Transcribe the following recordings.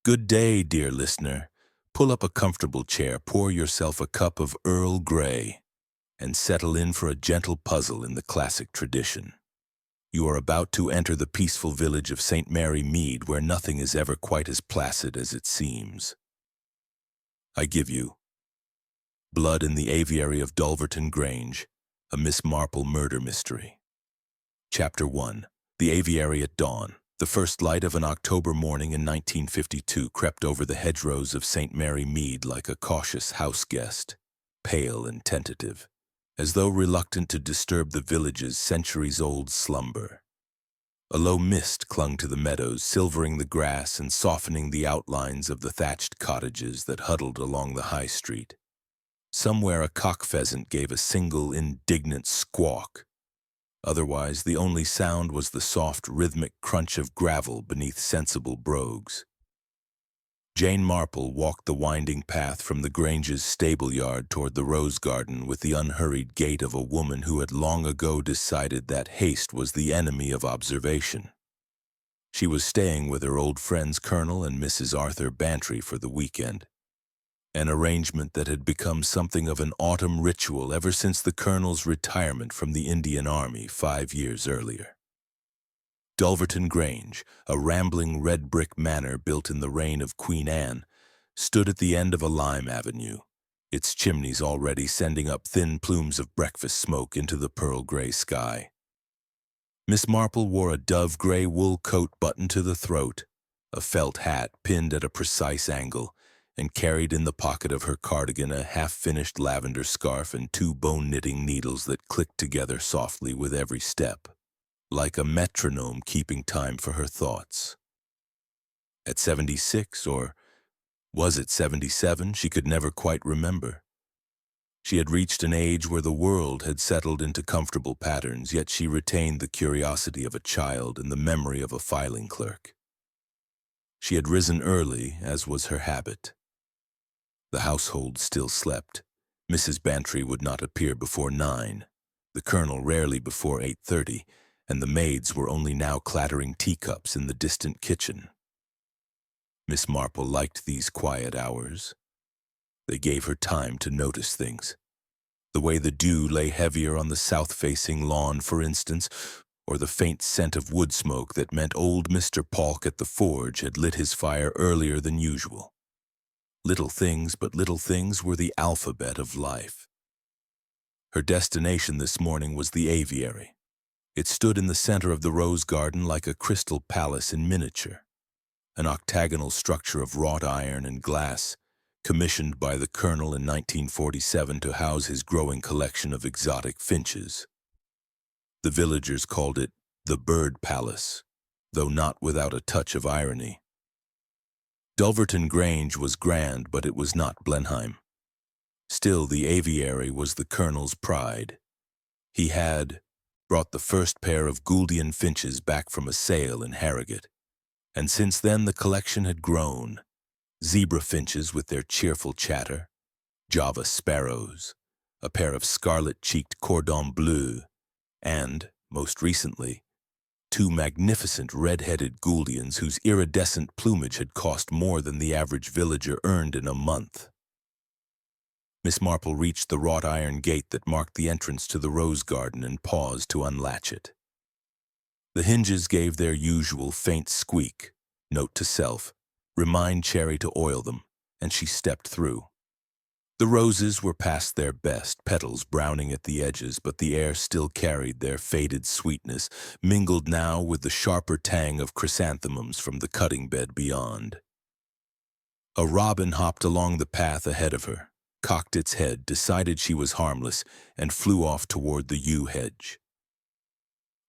Good day, dear listener. Pull up a comfortable chair, pour yourself a cup of Earl Grey, and settle in for a gentle puzzle in the classic tradition. You are about to enter the peaceful village of St. Mary Mead, where nothing is ever quite as placid as it seems. I give you Blood in the Aviary of Dulverton Grange, a Miss Marple murder mystery. Chapter 1. The Aviary at Dawn. The first light of an October morning in 1952 crept over the hedgerows of St. Mary Mead like a cautious house guest, pale and tentative, as though reluctant to disturb the village's centuries-old slumber. A low mist clung to the meadows, silvering the grass and softening the outlines of the thatched cottages that huddled along the high street. Somewhere a cock pheasant gave a single indignant squawk. Otherwise, the only sound was the soft, rhythmic crunch of gravel beneath sensible brogues. Jane Marple walked the winding path from the Grange's stable-yard toward the rose garden with the unhurried gait of a woman who had long ago decided that haste was the enemy of observation. She was staying with her old friends Colonel and Mrs. Arthur Bantry for the weekend, an arrangement that had become something of an autumn ritual ever since the Colonel's retirement from the Indian Army 5 years earlier. Dulverton Grange, a rambling red-brick manor built in the reign of Queen Anne, stood at the end of a lime avenue, its chimneys already sending up thin plumes of breakfast smoke into the pearl-gray sky. Miss Marple wore a dove-gray wool coat buttoned to the throat, a felt hat pinned at a precise angle, and carried in the pocket of her cardigan a half-finished lavender scarf and 2 bone-knitting needles that clicked together softly with every step, like a metronome keeping time for her thoughts. At 76, or was it 77, she could never quite remember. She had reached an age where the world had settled into comfortable patterns, yet she retained the curiosity of a child and the memory of a filing clerk. She had risen early, as was her habit. The household still slept. Mrs. Bantry would not appear before 9, the Colonel rarely before 8:30, and the maids were only now clattering teacups in the distant kitchen. Miss Marple liked these quiet hours. They gave her time to notice things. The way the dew lay heavier on the south-facing lawn, for instance, or the faint scent of wood smoke that meant old Mr. Polk at the forge had lit his fire earlier than usual. Little things, but little things were the alphabet of life. Her destination this morning was the aviary. It stood in the center of the rose garden like a crystal palace in miniature, an octagonal structure of wrought iron and glass, commissioned by the Colonel in 1947 to house his growing collection of exotic finches. The villagers called it the Bird Palace, though not without a touch of irony. Dulverton Grange was grand, but it was not Blenheim. Still, the aviary was the Colonel's pride. He had brought the first pair of Gouldian finches back from a sale in Harrogate, and since then the collection had grown. Zebra finches with their cheerful chatter, Java sparrows, a pair of scarlet-cheeked cordon bleu, and, most recently, 2 magnificent red-headed Gouldians whose iridescent plumage had cost more than the average villager earned in a month. Miss Marple reached the wrought iron gate that marked the entrance to the rose garden and paused to unlatch it. The hinges gave their usual faint squeak, note to self, remind Cherry to oil them, and she stepped through. The roses were past their best, petals browning at the edges, but the air still carried their faded sweetness, mingled now with the sharper tang of chrysanthemums from the cutting bed beyond. A robin hopped along the path ahead of her, cocked its head, decided she was harmless, and flew off toward the yew hedge.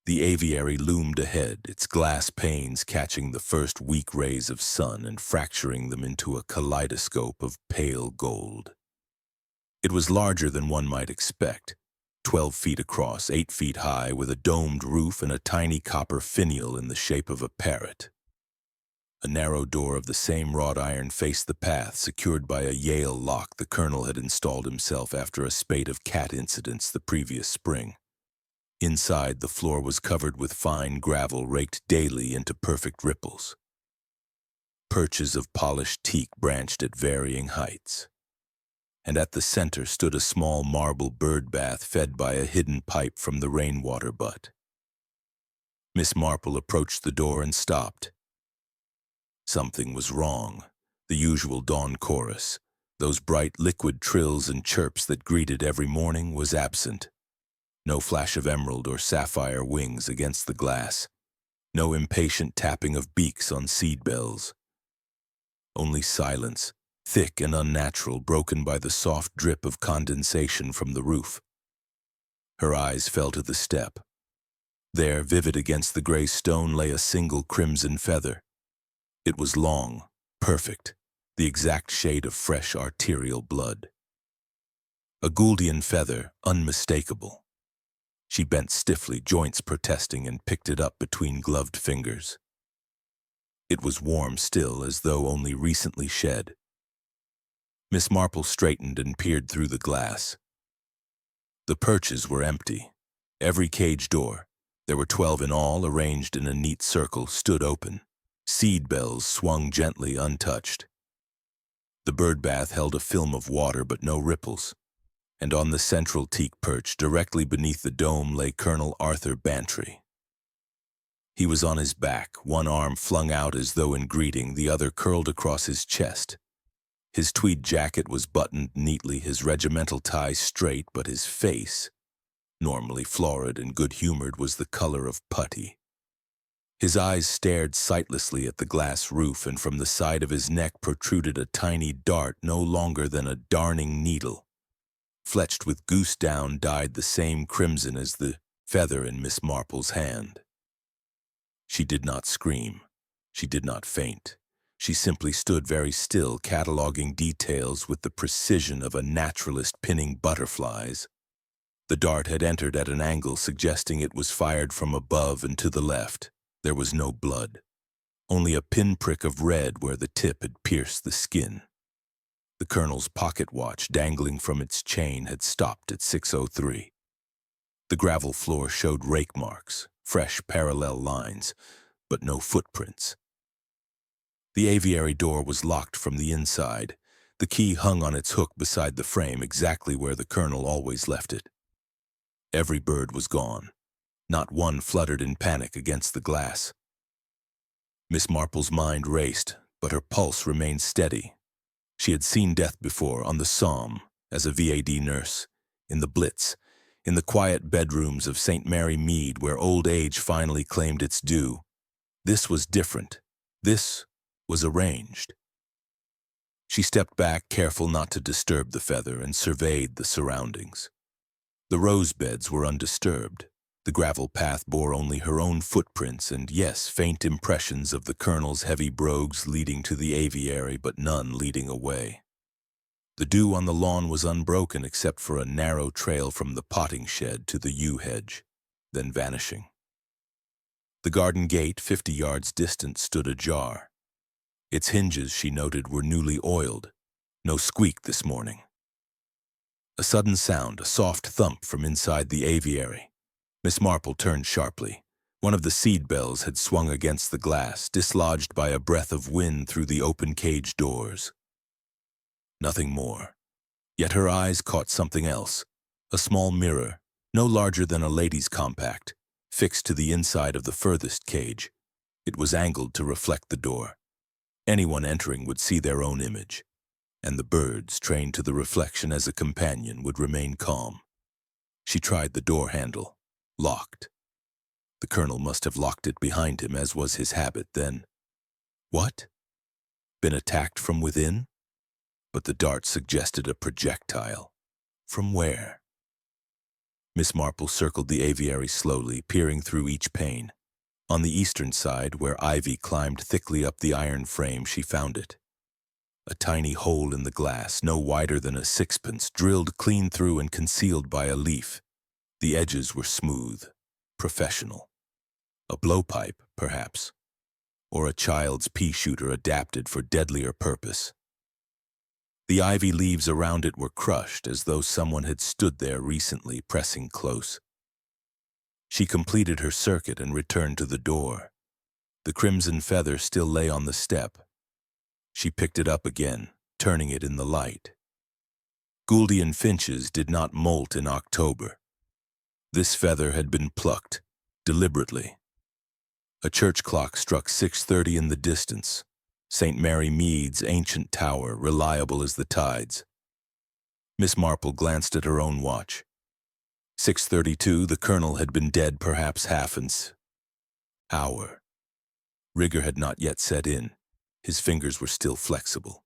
The aviary loomed ahead, its glass panes catching the first weak rays of sun and fracturing them into a kaleidoscope of pale gold. It was larger than one might expect, 12 feet across, 8 feet high, with a domed roof and a tiny copper finial in the shape of a parrot. A narrow door of the same wrought iron faced the path, secured by a Yale lock the Colonel had installed himself after a spate of cat incidents the previous spring. Inside, the floor was covered with fine gravel raked daily into perfect ripples. Perches of polished teak branched at varying heights. And at the center stood a small marble bird bath fed by a hidden pipe from the rainwater butt. Miss Marple approached the door and stopped. Something was wrong. The usual dawn chorus, those bright liquid trills and chirps that greeted every morning, was absent. No flash of emerald or sapphire wings against the glass. No impatient tapping of beaks on seed bells. Only silence, thick and unnatural, broken by the soft drip of condensation from the roof. Her eyes fell to the step. There, vivid against the gray stone, lay a single crimson feather. It was long, perfect, the exact shade of fresh arterial blood. A Gouldian feather, unmistakable. She bent stiffly, joints protesting, and picked it up between gloved fingers. It was warm still, as though only recently shed. Miss Marple straightened and peered through the glass. The perches were empty. Every cage door, there were 12 in all, arranged in a neat circle, stood open. Seed bells swung gently, untouched. The bird bath held a film of water but no ripples, and on the central teak perch, directly beneath the dome, lay Colonel Arthur Bantry. He was on his back, one arm flung out as though in greeting, the other curled across his chest. His tweed jacket was buttoned neatly, his regimental tie straight, but his face, normally florid and good-humored, was the color of putty. His eyes stared sightlessly at the glass roof, and from the side of his neck protruded a tiny dart no longer than a darning needle, fletched with goose down dyed the same crimson as the feather in Miss Marple's hand. She did not scream. She did not faint. She simply stood very still, cataloging details with the precision of a naturalist pinning butterflies. The dart had entered at an angle, suggesting it was fired from above and to the left. There was no blood, only a pinprick of red where the tip had pierced the skin. The colonel's pocket watch, dangling from its chain, had stopped at 6:03. The gravel floor showed rake marks, fresh parallel lines, but no footprints. The aviary door was locked from the inside. The key hung on its hook beside the frame, exactly where the colonel always left it. Every bird was gone. Not one fluttered in panic against the glass. Miss Marple's mind raced, but her pulse remained steady. She had seen death before, on the Somme, as a VAD nurse, in the Blitz, in the quiet bedrooms of St. Mary Mead, where old age finally claimed its due. This was different. This was arranged. She stepped back, careful not to disturb the feather, and surveyed the surroundings. The rose beds were undisturbed. The gravel path bore only her own footprints and, yes, faint impressions of the colonel's heavy brogues leading to the aviary, but none leading away. The dew on the lawn was unbroken except for a narrow trail from the potting shed to the yew hedge, then vanishing. The garden gate, 50 yards distant, stood ajar. Its hinges, she noted, were newly oiled. No squeak this morning. A sudden sound, a soft thump from inside the aviary. Miss Marple turned sharply. One of the seed bells had swung against the glass, dislodged by a breath of wind through the open cage doors. Nothing more. Yet her eyes caught something else. A small mirror, no larger than a lady's compact, fixed to the inside of the furthest cage. It was angled to reflect the door. Anyone entering would see their own image, and the birds, trained to the reflection as a companion, would remain calm. She tried the door handle. Locked. The colonel must have locked it behind him, as was his habit then. What? Been attacked from within? But the dart suggested a projectile. From where? Miss Marple circled the aviary slowly, peering through each pane. On the eastern side, where ivy climbed thickly up the iron frame, she found it. A tiny hole in the glass, no wider than a sixpence, drilled clean through and concealed by a leaf. The edges were smooth, professional. A blowpipe, perhaps, or a child's pea-shooter adapted for deadlier purpose. The ivy leaves around it were crushed, as though someone had stood there recently, pressing close. She completed her circuit and returned to the door. The crimson feather still lay on the step, She picked it up again, turning it in the light. Gouldian finches did not molt in October. This feather had been plucked, deliberately. A church clock struck 6:30 in the distance, St. Mary Mead's ancient tower, reliable as the tides. Miss Marple glanced at her own watch. 6:32, the colonel had been dead perhaps half an hour. Rigor had not yet set in. His fingers were still flexible.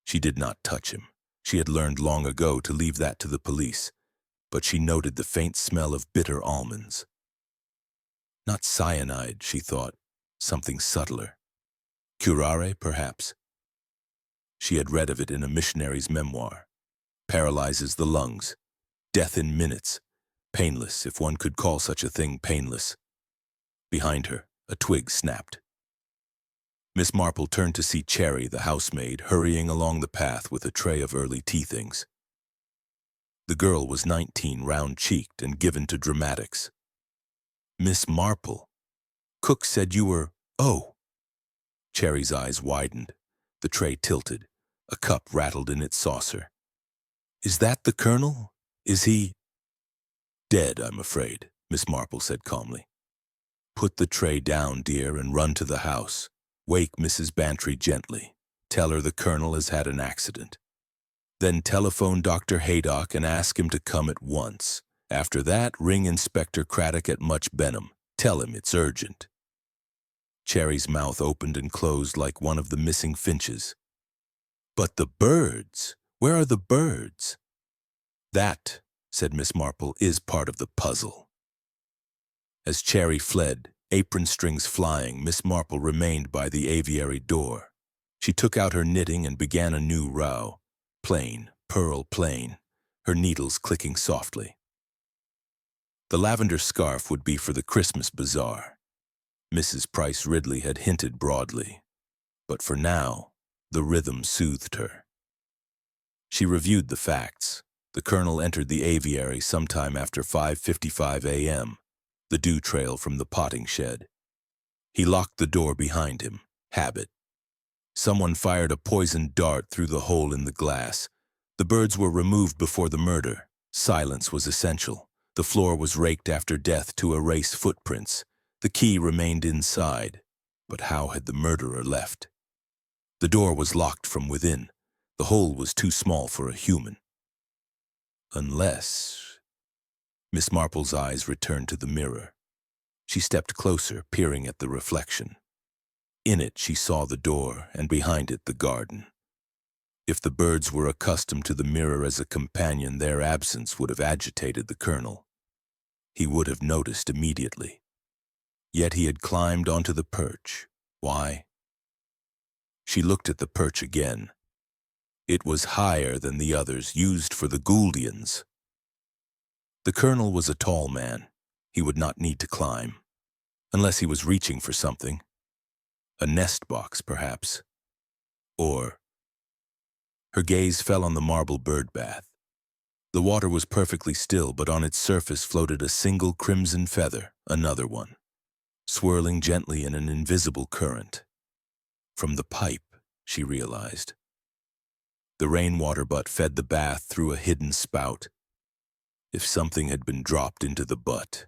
She did not touch him. She had learned long ago to leave that to the police, but she noted the faint smell of bitter almonds. Not cyanide, she thought, something subtler. Curare, perhaps. She had read of it in a missionary's memoir. Paralyzes the lungs. Death in minutes. Painless, if one could call such a thing painless. Behind her, a twig snapped. Miss Marple turned to see Cherry, the housemaid, hurrying along the path with a tray of early tea things. The girl was 19, round-cheeked and given to dramatics. Miss Marple, cook said you were, oh. Cherry's eyes widened. The tray tilted. A cup rattled in its saucer. Is that the colonel? Is he? Dead, I'm afraid, Miss Marple said calmly. Put the tray down, dear, and run to the house. Wake Mrs. Bantry gently. Tell her the colonel has had an accident. Then telephone Dr. Haydock and ask him to come at once. After that, ring Inspector Craddock at Much Benham. Tell him it's urgent. Cherry's mouth opened and closed like one of the missing finches. But the birds? Where are the birds? That, said Miss Marple, is part of the puzzle. As Cherry fled, apron strings flying, Miss Marple remained by the aviary door. She took out her knitting and began a new row. Plain, pearl plain, her needles clicking softly. The lavender scarf would be for the Christmas bazaar. Mrs. Price Ridley had hinted broadly. But for now, the rhythm soothed her. She reviewed the facts. The colonel entered the aviary sometime after 5:55 a.m., the dew trail from the potting shed. He locked the door behind him. Habit. Someone fired a poisoned dart through the hole in the glass. The birds were removed before the murder. Silence was essential. The floor was raked after death to erase footprints. The key remained inside. But how had the murderer left? The door was locked from within. The hole was too small for a human. Unless... Miss Marple's eyes returned to the mirror. She stepped closer, peering at the reflection. In it, she saw the door, and behind it, the garden. If the birds were accustomed to the mirror as a companion, their absence would have agitated the colonel. He would have noticed immediately. Yet he had climbed onto the perch. Why? She looked at the perch again. It was higher than the others, used for the Gouldians. The colonel was a tall man. He would not need to climb. Unless he was reaching for something. A nest box, perhaps. Or... Her gaze fell on the marble bird bath. The water was perfectly still, but on its surface floated a single crimson feather, another one, swirling gently in an invisible current. From the pipe, she realized. The rainwater butt fed the bath through a hidden spout. If something had been dropped into the butt.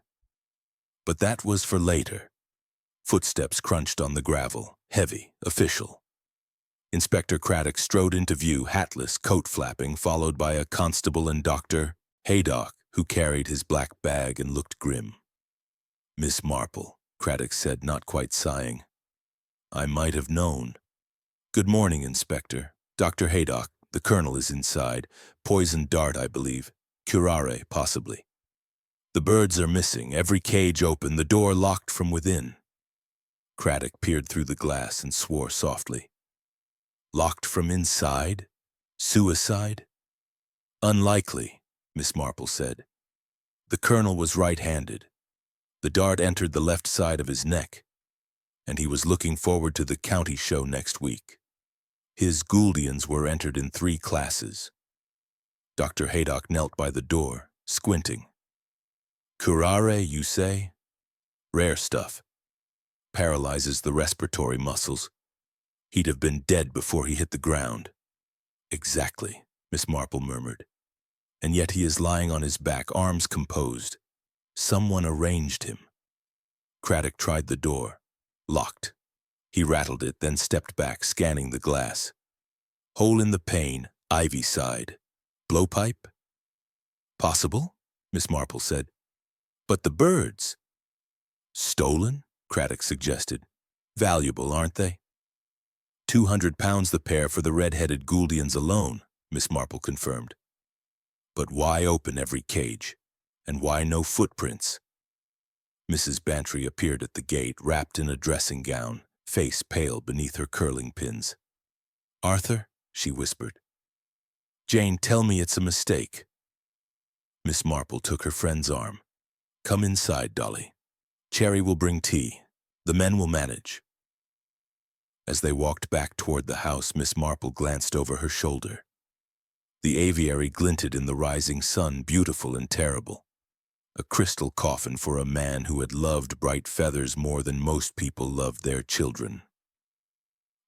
But that was for later. Footsteps crunched on the gravel, heavy, official. Inspector Craddock strode into view, hatless, coat flapping, followed by a constable and Dr. Haydock, who carried his black bag and looked grim. Miss Marple, Craddock said, not quite sighing. I might have known. Good morning, Inspector. Dr. Haydock, the colonel is inside. Poisoned dart, I believe. Curare, possibly. The birds are missing, every cage open, the door locked from within. Craddock peered through the glass and swore softly. Locked from inside? Suicide? Unlikely, Miss Marple said. The colonel was right-handed. The dart entered the left side of his neck, and he was looking forward to the county show next week. His Gouldians were entered in 3 classes. Dr. Haydock knelt by the door, squinting. Curare, you say? Rare stuff. Paralyzes the respiratory muscles. He'd have been dead before he hit the ground. Exactly, Miss Marple murmured. And yet he is lying on his back, arms composed. Someone arranged him. Craddock tried the door. Locked. He rattled it, then stepped back, scanning the glass. Hole in the pane, ivy side. Blowpipe? Possible, Miss Marple said. But the birds? Stolen? Craddock suggested. Valuable, aren't they? 200 pounds the pair for the red-headed Gouldians alone, Miss Marple confirmed. But why open every cage? And why no footprints? Mrs. Bantry appeared at the gate, wrapped in a dressing gown, face pale beneath her curling pins. Arthur, she whispered. Jane, tell me it's a mistake. Miss Marple took her friend's arm. Come inside, Dolly. Cherry will bring tea. The men will manage. As they walked back toward the house, Miss Marple glanced over her shoulder. The aviary glinted in the rising sun, beautiful and terrible. A crystal coffin for a man who had loved bright feathers more than most people loved their children.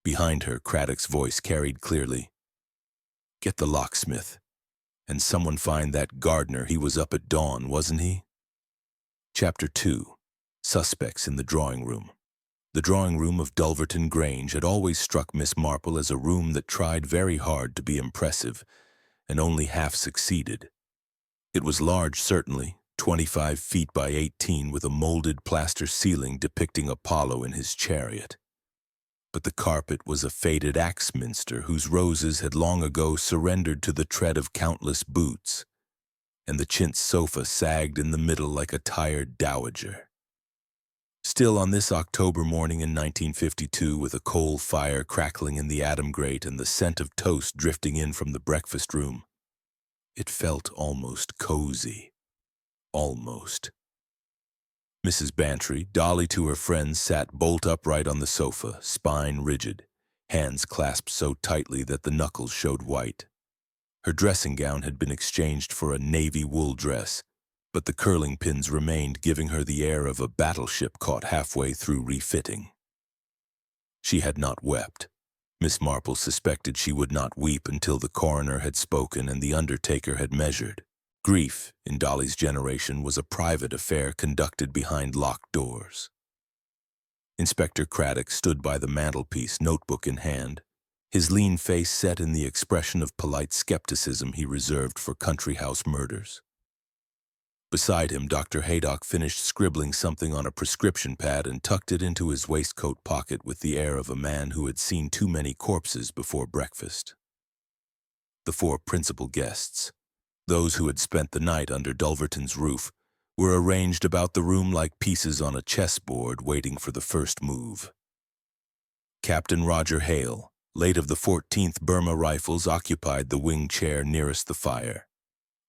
Behind her, Craddock's voice carried clearly. Get the locksmith. And someone find that gardener. He was up at dawn, wasn't he? Chapter 2. Suspects in the drawing room. The drawing room of Dulverton Grange had always struck Miss Marple as a room that tried very hard to be impressive, and only half succeeded. It was large, certainly, 25 feet by 18, with a molded plaster ceiling depicting Apollo in his chariot. But the carpet was a faded Axminster whose roses had long ago surrendered to the tread of countless boots, and the chintz sofa sagged in the middle like a tired dowager. Still, on this October morning in 1952, with a coal fire crackling in the atom grate and the scent of toast drifting in from the breakfast room, it felt almost cozy. Almost. Mrs. Bantry, Dolly to her friends, sat bolt upright on the sofa, spine rigid, hands clasped so tightly that the knuckles showed white. Her dressing gown had been exchanged for a navy wool dress, but the curling pins remained, giving her the air of a battleship caught halfway through refitting. She had not wept. Miss Marple suspected she would not weep until the coroner had spoken and the undertaker had measured. Grief, in Dolly's generation, was a private affair conducted behind locked doors. Inspector Craddock stood by the mantelpiece, notebook in hand, his lean face set in the expression of polite skepticism he reserved for country house murders. Beside him, Dr. Haydock finished scribbling something on a prescription pad and tucked it into his waistcoat pocket with the air of a man who had seen too many corpses before breakfast. The four principal guests, those who had spent the night under Dulverton's roof, were arranged about the room like pieces on a chessboard waiting for the first move. Captain Roger Hale, late of the 14th Burma Rifles, occupied the wing chair nearest the fire.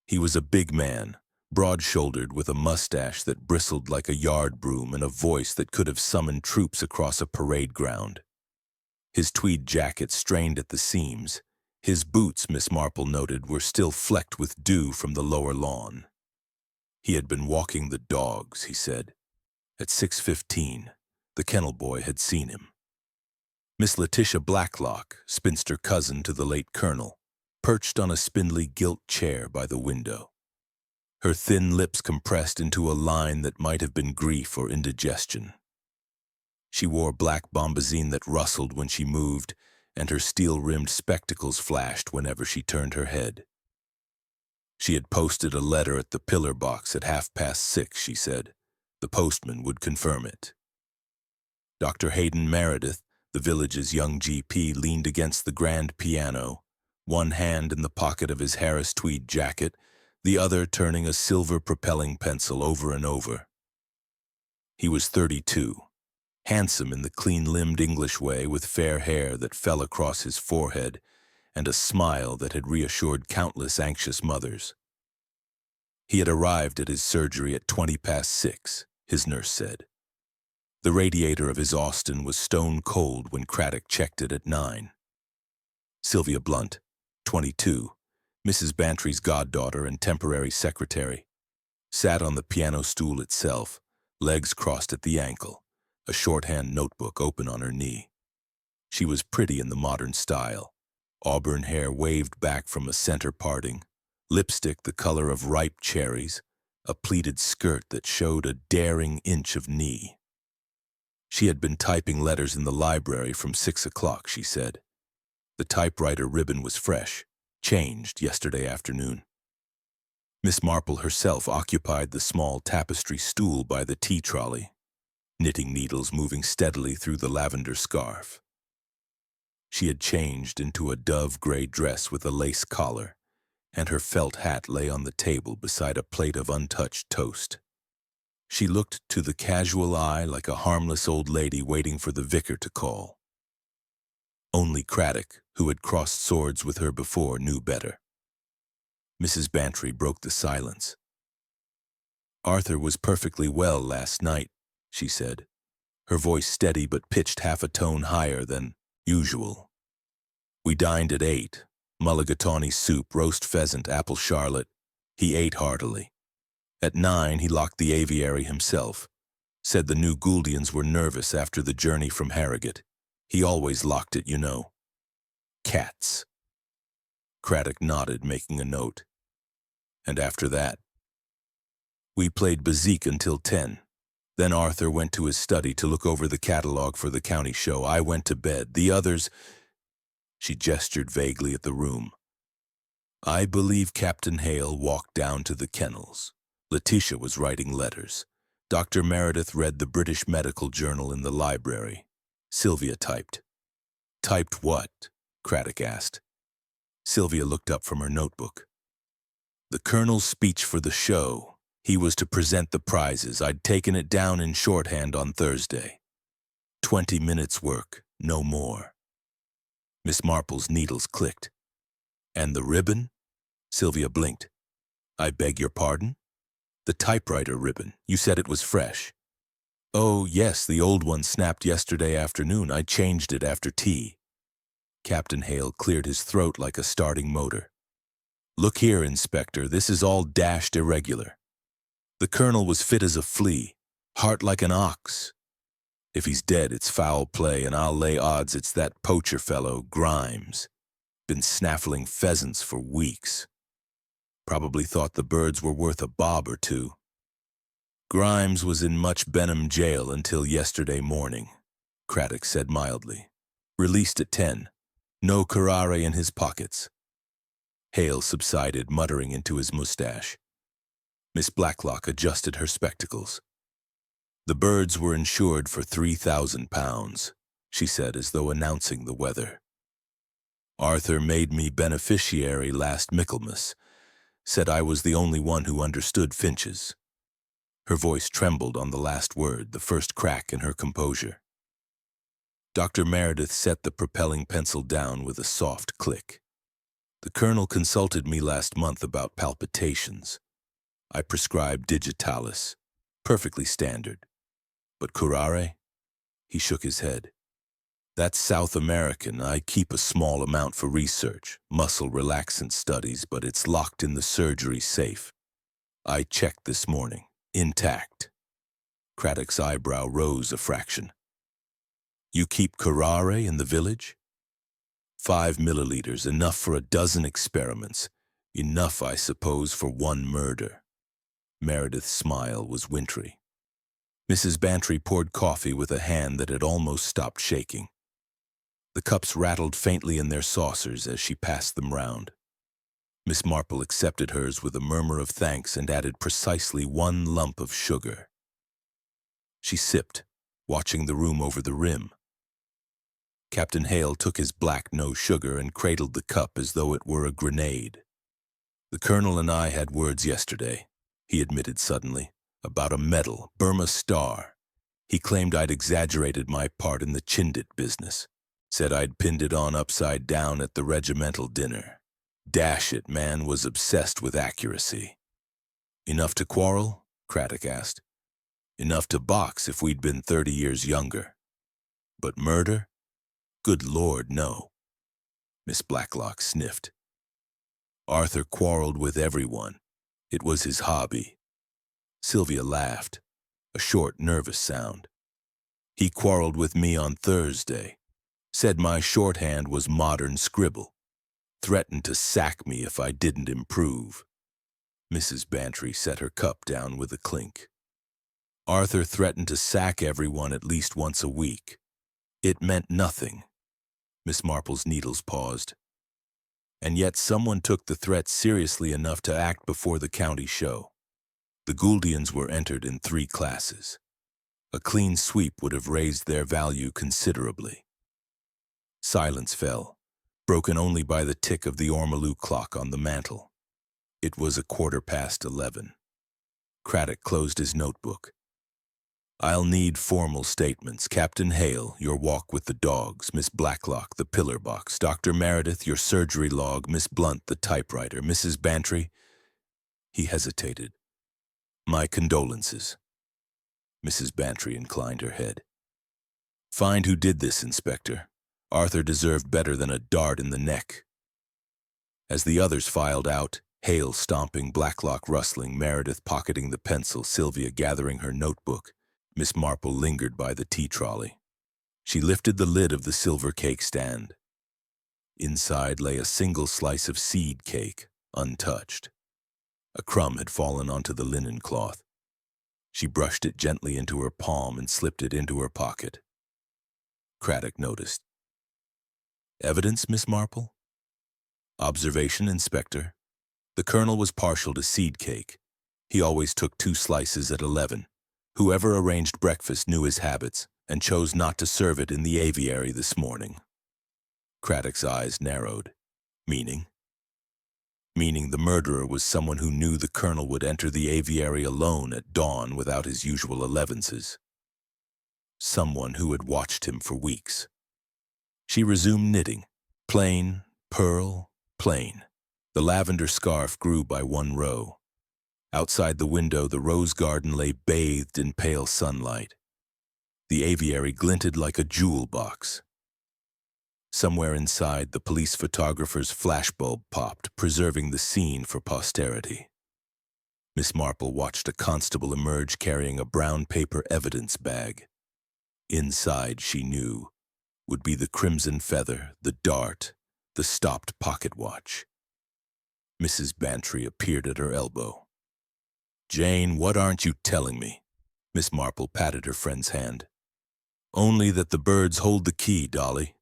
He was a big man, broad-shouldered, with a mustache that bristled like a yard broom and a voice that could have summoned troops across a parade ground. His tweed jacket strained at the seams. His boots, Miss Marple noted, were still flecked with dew from the lower lawn. He had been walking the dogs, he said. At 6:15, the kennel boy had seen him. Miss Letitia Blacklock, spinster cousin to the late colonel, perched on a spindly gilt chair by the window. Her thin lips compressed into a line that might have been grief or indigestion. She wore black bombazine that rustled when she moved, and her steel-rimmed spectacles flashed whenever she turned her head. She had posted a letter at the pillar box at 6:30, she said. The postman would confirm it. Dr. Hayden Meredith, the village's young GP, leaned against the grand piano, one hand in the pocket of his Harris tweed jacket, the other turning a silver propelling pencil over and over. He was 32, handsome in the clean-limbed English way, with fair hair that fell across his forehead and a smile that had reassured countless anxious mothers. He had arrived at his surgery at 6:20, his nurse said. The radiator of his Austin was stone cold when Craddock checked it at 9. Sylvia Blunt, 22, Mrs. Bantry's goddaughter and temporary secretary, sat on the piano stool itself, legs crossed at the ankle, a shorthand notebook open on her knee. She was pretty in the modern style. Auburn hair waved back from a center parting, lipstick the color of ripe cherries, a pleated skirt that showed a daring inch of knee. She had been typing letters in the library from 6 o'clock, she said. The typewriter ribbon was fresh, changed yesterday afternoon. Miss Marple herself occupied the small tapestry stool by the tea trolley, knitting needles moving steadily through the lavender scarf. She had changed into a dove-gray dress with a lace collar, and her felt hat lay on the table beside a plate of untouched toast. She looked to the casual eye like a harmless old lady waiting for the vicar to call. Only Craddock, who had crossed swords with her before, knew better. Mrs. Bantry broke the silence. "Arthur was perfectly well last night," she said, her voice steady but pitched half a tone higher than usual. "We dined at 8, mulligatawny soup, roast pheasant, apple charlotte. He ate heartily. At 9 he locked the aviary himself. Said the New Gouldians were nervous after the journey from Harrogate. He always locked it, you know. Cats." Craddock nodded, making a note. "And after that?" "We played bezique until 10. Then Arthur went to his study to look over the catalogue for the county show. I went to bed. The others—" She gestured vaguely at the room. "I believe Captain Hale walked down to the kennels. Letitia was writing letters. Dr. Meredith read the British Medical Journal in the library. Sylvia typed." "Typed what?" Craddock asked. Sylvia looked up from her notebook. "The Colonel's speech for the show. He was to present the prizes. I'd taken it down in shorthand on Thursday. 20 minutes work, no more." Miss Marple's needles clicked. "And the ribbon?" Sylvia blinked. "I beg your pardon?" "The typewriter ribbon. You said it was fresh." "Oh, yes, the old one snapped yesterday afternoon. I changed it after tea." Captain Hale cleared his throat like a starting motor. "Look here, Inspector, this is all dashed irregular. The Colonel was fit as a flea, heart like an ox. If he's dead, it's foul play, and I'll lay odds it's that poacher fellow, Grimes. Been snaffling pheasants for weeks. Probably thought the birds were worth a bob or two. Grimes was in Much Benham jail until yesterday morning," Craddock said mildly. "Released at 10. No curare in his pockets." Hale subsided, muttering into his mustache. Miss Blacklock adjusted her spectacles. "The birds were insured for £3,000, she said as though announcing the weather. "Arthur made me beneficiary last Michaelmas. Said I was the only one who understood finches." Her voice trembled on the last word, the first crack in her composure. Dr. Meredith set the propelling pencil down with a soft click. "The Colonel consulted me last month about palpitations. I prescribed digitalis, perfectly standard. But curare?" He shook his head. "That's South American. I keep a small amount for research, muscle relaxant studies, but it's locked in the surgery safe. I checked this morning. Intact." Craddock's eyebrow rose a fraction. "You keep curare in the village?" 5 milliliters, enough for a dozen experiments. Enough, I suppose, for one murder." Meredith's smile was wintry. Mrs. Bantry poured coffee with a hand that had almost stopped shaking. The cups rattled faintly in their saucers as she passed them round. Miss Marple accepted hers with a murmur of thanks and added precisely 1 lump of sugar. She sipped, watching the room over the rim. Captain Hale took his black no-sugar and cradled the cup as though it were a grenade. "The Colonel and I had words yesterday," he admitted suddenly, "about a medal, Burma Star. He claimed I'd exaggerated my part in the Chindit business. Said I'd pinned it on upside down at the regimental dinner. Dash it, man was obsessed with accuracy." "Enough to quarrel?" Craddock asked. "Enough to box if we'd been 30 years younger. But murder? Good Lord, no." Miss Blacklock sniffed. "Arthur quarreled with everyone. It was his hobby." Sylvia laughed, a short, nervous sound. "He quarreled with me on Thursday. Said my shorthand was modern scribble. Threatened to sack me if I didn't improve. Mrs. Bantry set her cup down with a clink. Arthur threatened to sack everyone at least once a week. It meant nothing. Miss Marple's needles paused. And yet someone took the threat seriously enough to act before the county show. The Gouldians were entered in 3 classes. A clean sweep would have raised their value considerably. Silence fell, broken only by the tick of the ormolu clock on the mantel. It was 11:15. Craddock closed his notebook. I'll need formal statements. Captain Hale, your walk with the dogs. Miss Blacklock, the pillar box. Dr. Meredith, your surgery log. Miss Blunt, the typewriter. Mrs. Bantry. He hesitated. My condolences. Mrs. Bantry inclined her head. Find who did this, Inspector. Arthur deserved better than a dart in the neck. As the others filed out, Hale stomping, Blacklock rustling, Meredith pocketing the pencil, Sylvia gathering her notebook, Miss Marple lingered by the tea trolley. She lifted the lid of the silver cake stand. Inside lay a single slice of seed cake, untouched. A crumb had fallen onto the linen cloth. She brushed it gently into her palm and slipped it into her pocket. Craddock noticed. Evidence, Miss Marple? Observation, Inspector. The colonel was partial to seed cake. He always took 2 slices at 11. Whoever arranged breakfast knew his habits and chose not to serve it in the aviary this morning. Craddock's eyes narrowed. Meaning? Meaning the murderer was someone who knew the colonel would enter the aviary alone at dawn without his usual elevenses. Someone who had watched him for weeks. She resumed knitting. Plain, pearl, plain. The lavender scarf grew by 1 row. Outside the window, the rose garden lay bathed in pale sunlight. The aviary glinted like a jewel box. Somewhere inside, the police photographer's flashbulb popped, preserving the scene for posterity. Miss Marple watched a constable emerge carrying a brown paper evidence bag. Inside, she knew, would be the crimson feather, the dart, the stopped pocket watch. Mrs. Bantry appeared at her elbow. Jane, what aren't you telling me? Miss Marple patted her friend's hand. Only that the birds hold the key, Dolly.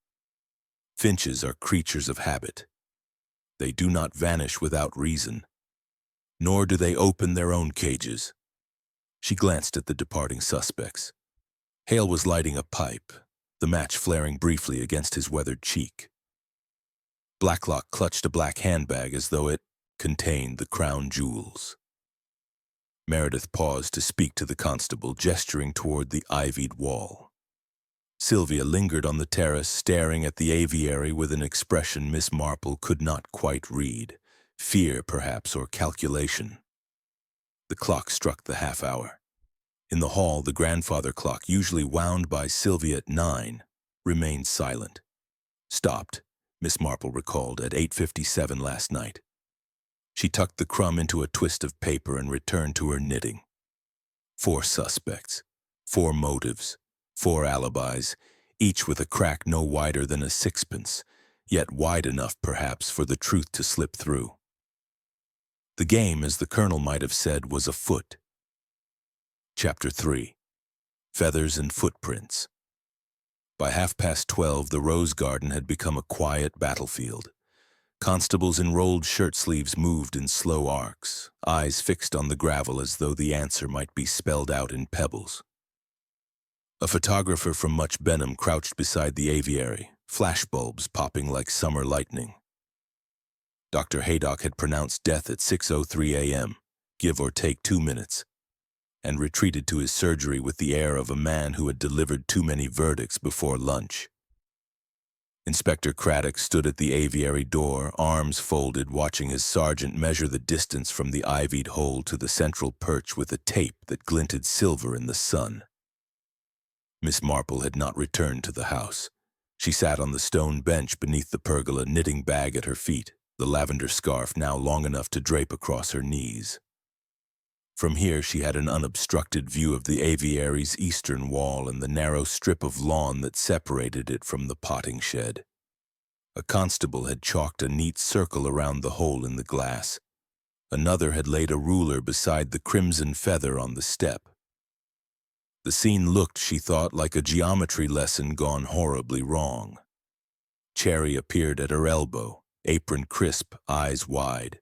Finches are creatures of habit. They do not vanish without reason, nor do they open their own cages. She glanced at the departing suspects. Hale was lighting a pipe, the match flaring briefly against his weathered cheek. Blacklock clutched a black handbag as though it contained the crown jewels. Meredith paused to speak to the constable, gesturing toward the ivied wall. Sylvia lingered on the terrace, staring at the aviary with an expression Miss Marple could not quite read, fear perhaps or calculation. The clock struck the half-hour. In the hall, the grandfather clock, usually wound by Sylvia at 9, remained silent. Stopped, Miss Marple recalled, at 8:57 last night. She tucked the crumb into a twist of paper and returned to her knitting. 4 suspects, 4 motives, 4 alibis, each with a crack no wider than a sixpence, yet wide enough perhaps for the truth to slip through. The game, as the colonel might have said, was afoot. Chapter 3. Feathers and Footprints. By 12:30, the rose garden had become a quiet battlefield. Constables in rolled shirt sleeves moved in slow arcs, eyes fixed on the gravel as though the answer might be spelled out in pebbles. A photographer from Much Benham crouched beside the aviary, flashbulbs popping like summer lightning. Dr. Haydock had pronounced death at 6:03 a.m., give or take 2 minutes, and retreated to his surgery with the air of a man who had delivered too many verdicts before lunch. Inspector Craddock stood at the aviary door, arms folded, watching his sergeant measure the distance from the ivied hole to the central perch with a tape that glinted silver in the sun. Miss Marple had not returned to the house. She sat on the stone bench beneath the pergola, knitting bag at her feet, the lavender scarf now long enough to drape across her knees. From here she had an unobstructed view of the aviary's eastern wall and the narrow strip of lawn that separated it from the potting shed. A constable had chalked a neat circle around the hole in the glass. Another had laid a ruler beside the crimson feather on the step. The scene looked, she thought, like a geometry lesson gone horribly wrong. Cherry appeared at her elbow, apron crisp, eyes wide.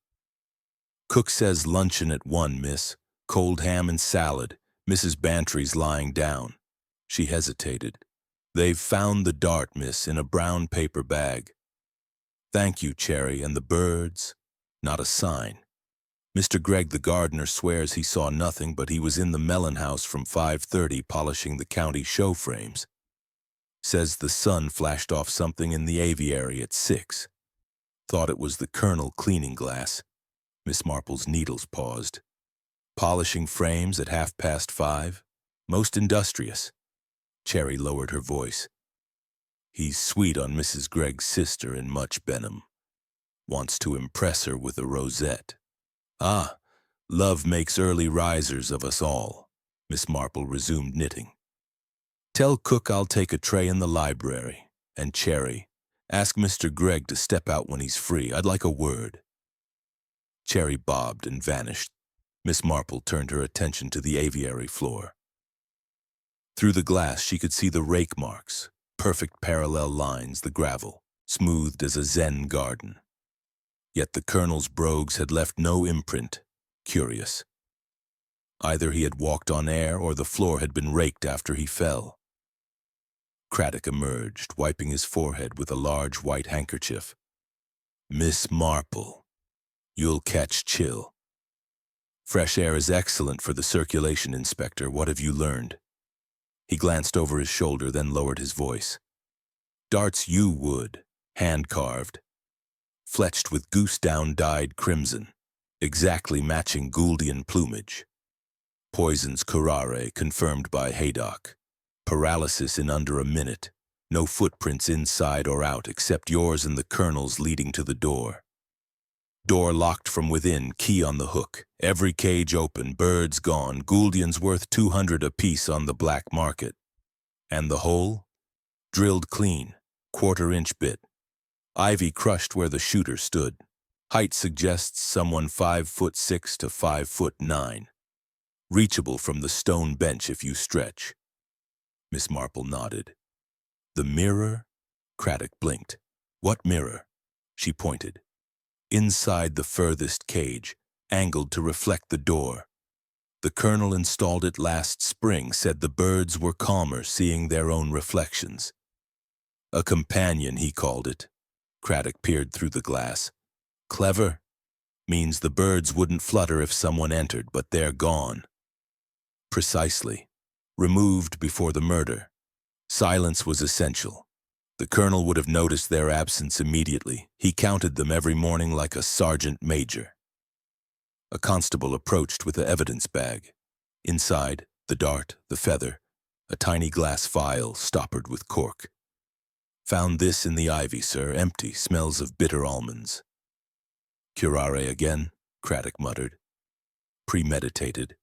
"Cook says luncheon at 1, miss. Cold ham and salad. Mrs. Bantry's lying down." She hesitated. "They've found the dart, miss, in a brown paper bag." "Thank you, Cherry, and the birds?" "Not a sign. Mr. Gregg, the gardener, swears he saw nothing, but he was in the melon house from 5:30 polishing the county show frames. Says the sun flashed off something in the aviary at 6. Thought it was the colonel cleaning glass." Miss Marple's needles paused. "Polishing frames at 5:30? Most industrious." Cherry lowered her voice. "He's sweet on Mrs. Gregg's sister in Much Benham. Wants to impress her with a rosette." "Ah, love makes early risers of us all." Miss Marple resumed knitting. "Tell Cook I'll take a tray in the library. And Cherry, ask Mr. Gregg to step out when he's free. I'd like a word." Cherry bobbed and vanished. Miss Marple turned her attention to the aviary floor. Through the glass she could see the rake marks, perfect parallel lines, the gravel, smoothed as a Zen garden. Yet the colonel's brogues had left no imprint. Curious. Either he had walked on air or the floor had been raked after he fell. Craddock emerged, wiping his forehead with a large white handkerchief. "Miss Marple, you'll catch chill." "Fresh air is excellent for the circulation, Inspector. What have you learned?" He glanced over his shoulder, then lowered his voice. "Darts yew wood, hand-carved, fletched with goose-down dyed crimson, exactly matching Gouldian plumage. Poisons curare, confirmed by Haydock. Paralysis in under a minute. No footprints inside or out except yours and the colonel's leading to the door. Door locked from within, key on the hook. Every cage open, birds gone, Gouldians worth 200 apiece on the black market. And the hole? Drilled clean, 1/4-inch bit. Ivy crushed where the shooter stood. Height suggests someone 5'6" to 5'9". Reachable from the stone bench if you stretch." Miss Marple nodded. "The mirror?" Craddock blinked. "What mirror?" She pointed. "Inside the furthest cage, angled to reflect the door. The colonel installed it last spring, said the birds were calmer seeing their own reflections. A companion, he called it." Craddock peered through the glass. "Clever. Means the birds wouldn't flutter if someone entered, but they're gone." "Precisely. Removed before the murder. Silence was essential. The colonel would have noticed their absence immediately. He counted them every morning like a sergeant major." A constable approached with the evidence bag. Inside, the dart, the feather, a tiny glass vial stoppered with cork. "Found this in the ivy, sir, empty, smells of bitter almonds." "Curare again," Craddock muttered. "Premeditated."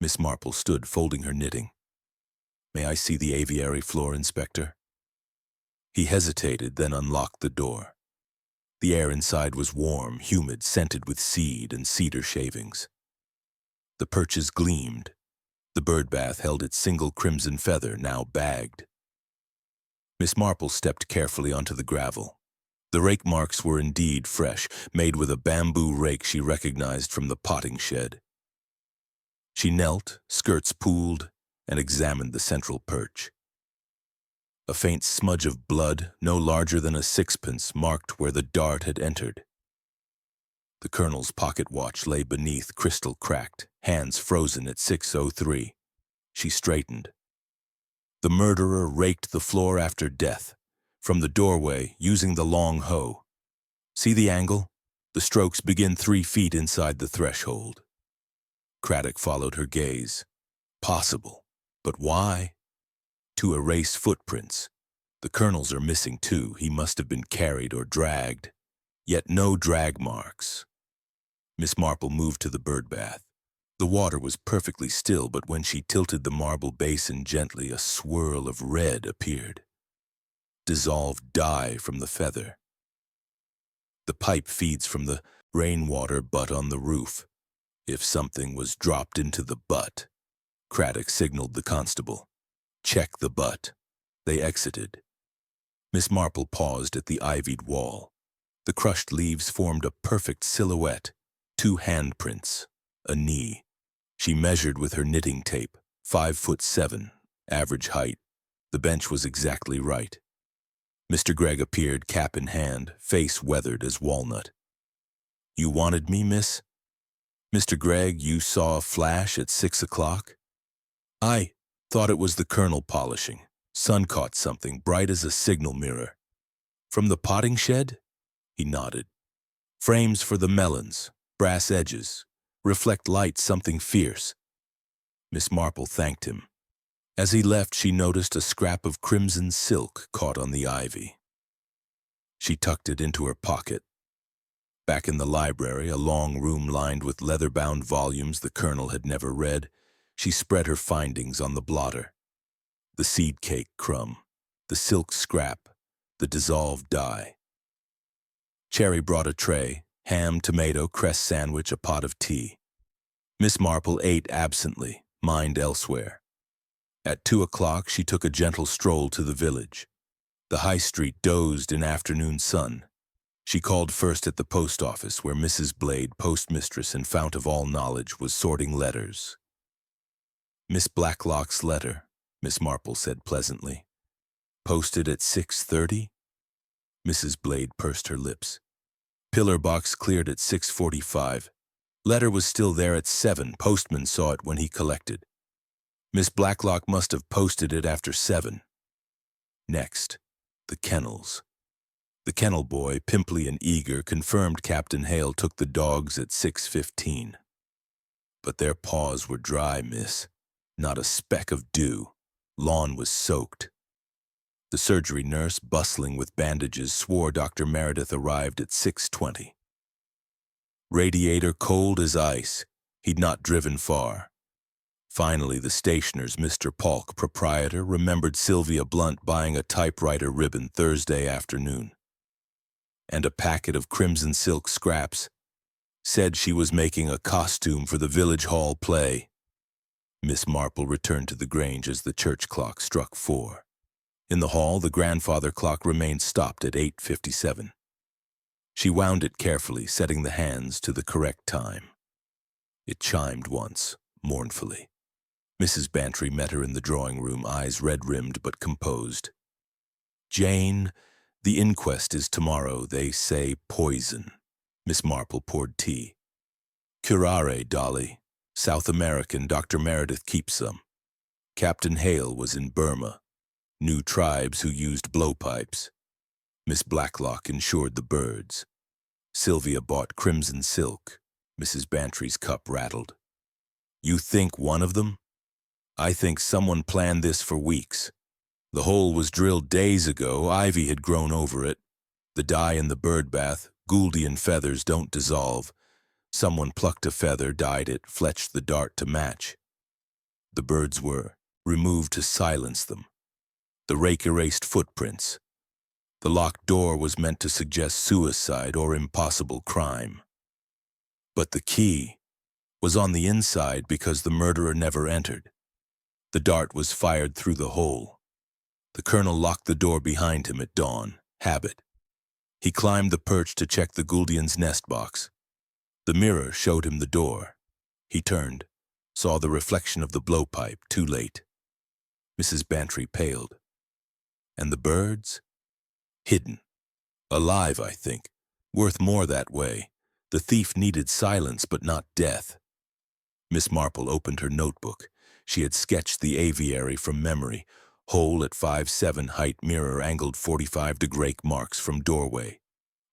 Miss Marple stood, folding her knitting. "May I see the aviary floor, Inspector?" He hesitated, then unlocked the door. The air inside was warm, humid, scented with seed and cedar shavings. The perches gleamed. The birdbath held its single crimson feather, now bagged. Miss Marple stepped carefully onto the gravel. The rake marks were indeed fresh, made with a bamboo rake she recognized from the potting shed. She knelt, skirts pooled, and examined the central perch. A faint smudge of blood, no larger than a sixpence, marked where the dart had entered. The colonel's pocket watch lay beneath, crystal cracked, hands frozen at 6:03. She straightened. The murderer raked the floor after death, from the doorway, using the long hoe. See the angle? The strokes begin 3 feet inside the threshold. Craddock followed her gaze. Possible. But why? To erase footprints. The colonel's are missing too. He must have been carried or dragged. Yet no drag marks. Miss Marple moved to the birdbath. The water was perfectly still, but when she tilted the marble basin gently, a swirl of red appeared. Dissolved dye from the feather. The pipe feeds from the rainwater butt on the roof. If something was dropped into the butt, Craddock signaled the constable. Check the butt. They exited. Miss Marple paused at the ivied wall. The crushed leaves formed a perfect silhouette, 2 handprints, a knee. She measured with her knitting tape, 5'7", average height. The bench was exactly right. Mr. Gregg appeared, cap in hand, face weathered as walnut. You wanted me, miss? Mr. Gregg, you saw a flash at 6 o'clock? I thought it was the colonel polishing. Sun caught something bright as a signal mirror. From the potting shed? He nodded. Frames for the melons, brass edges, reflect light something fierce. Miss Marple thanked him. As he left, she noticed a scrap of crimson silk caught on the ivy. She tucked it into her pocket. Back in the library, a long room lined with leather-bound volumes the colonel had never read, she spread her findings on the blotter. The seed cake crumb, the silk scrap, the dissolved dye. Cherry brought a tray, ham, tomato, cress sandwich, a pot of tea. Miss Marple ate absently, mind elsewhere. At 2 o'clock, she took a gentle stroll to the village. The high street dozed in afternoon sun. She called first at the post office, where Mrs. Blade, postmistress and fount of all knowledge, was sorting letters. Miss Blacklock's letter, Miss Marple said pleasantly. Posted at 6:30? Mrs. Blade pursed her lips. Pillar box cleared at 6:45. Letter was still there at 7. Postman saw it when he collected. Miss Blacklock must have posted it after 7. Next, the kennels. The kennel boy, pimply and eager, confirmed Captain Hale took the dogs at 6:15. But their paws were dry, miss. Not a speck of dew. Lawn was soaked. The surgery nurse, bustling with bandages, swore Dr. Meredith arrived at 6:20. Radiator cold as ice. He'd not driven far. Finally, the stationer's Mr. Polk, proprietor, remembered Sylvia Blunt buying a typewriter ribbon Thursday afternoon. And a packet of crimson silk scraps. Said she was making a costume for the village hall play. Miss Marple returned to the Grange as the church clock struck 4. In the hall, the grandfather clock remained stopped at 8:57. She wound it carefully, setting the hands to the correct time. It chimed once, mournfully. Mrs. Bantry met her in the drawing-room, eyes red-rimmed but composed. Jane, the inquest is tomorrow. They say poison. Miss Marple poured tea. Curare, Dolly. South American. Dr. Meredith keeps some. Captain Hale was in Burma. New tribes who used blowpipes. Miss Blacklock insured the birds. Sylvia bought crimson silk. Mrs. Bantry's cup rattled. You think one of them? I think someone planned this for weeks. The hole was drilled days ago. Ivy had grown over it. The dye in the bird bath, Gouldian feathers, don't dissolve. Someone plucked a feather, dyed it, fletched the dart to match. The birds were removed to silence them. The rake erased footprints. The locked door was meant to suggest suicide or impossible crime. But the key was on the inside because the murderer never entered. The dart was fired through the hole. The colonel locked the door behind him at dawn. Habit. He climbed the perch to check the Gouldian's nest box. The mirror showed him the door. He turned, saw the reflection of the blowpipe, too late. Mrs. Bantry paled. And the birds? Hidden. Alive, I think. Worth more that way. The thief needed silence, but not death. Miss Marple opened her notebook. She had sketched the aviary from memory. Hole at 5'7", height, mirror angled 45° marks from doorway.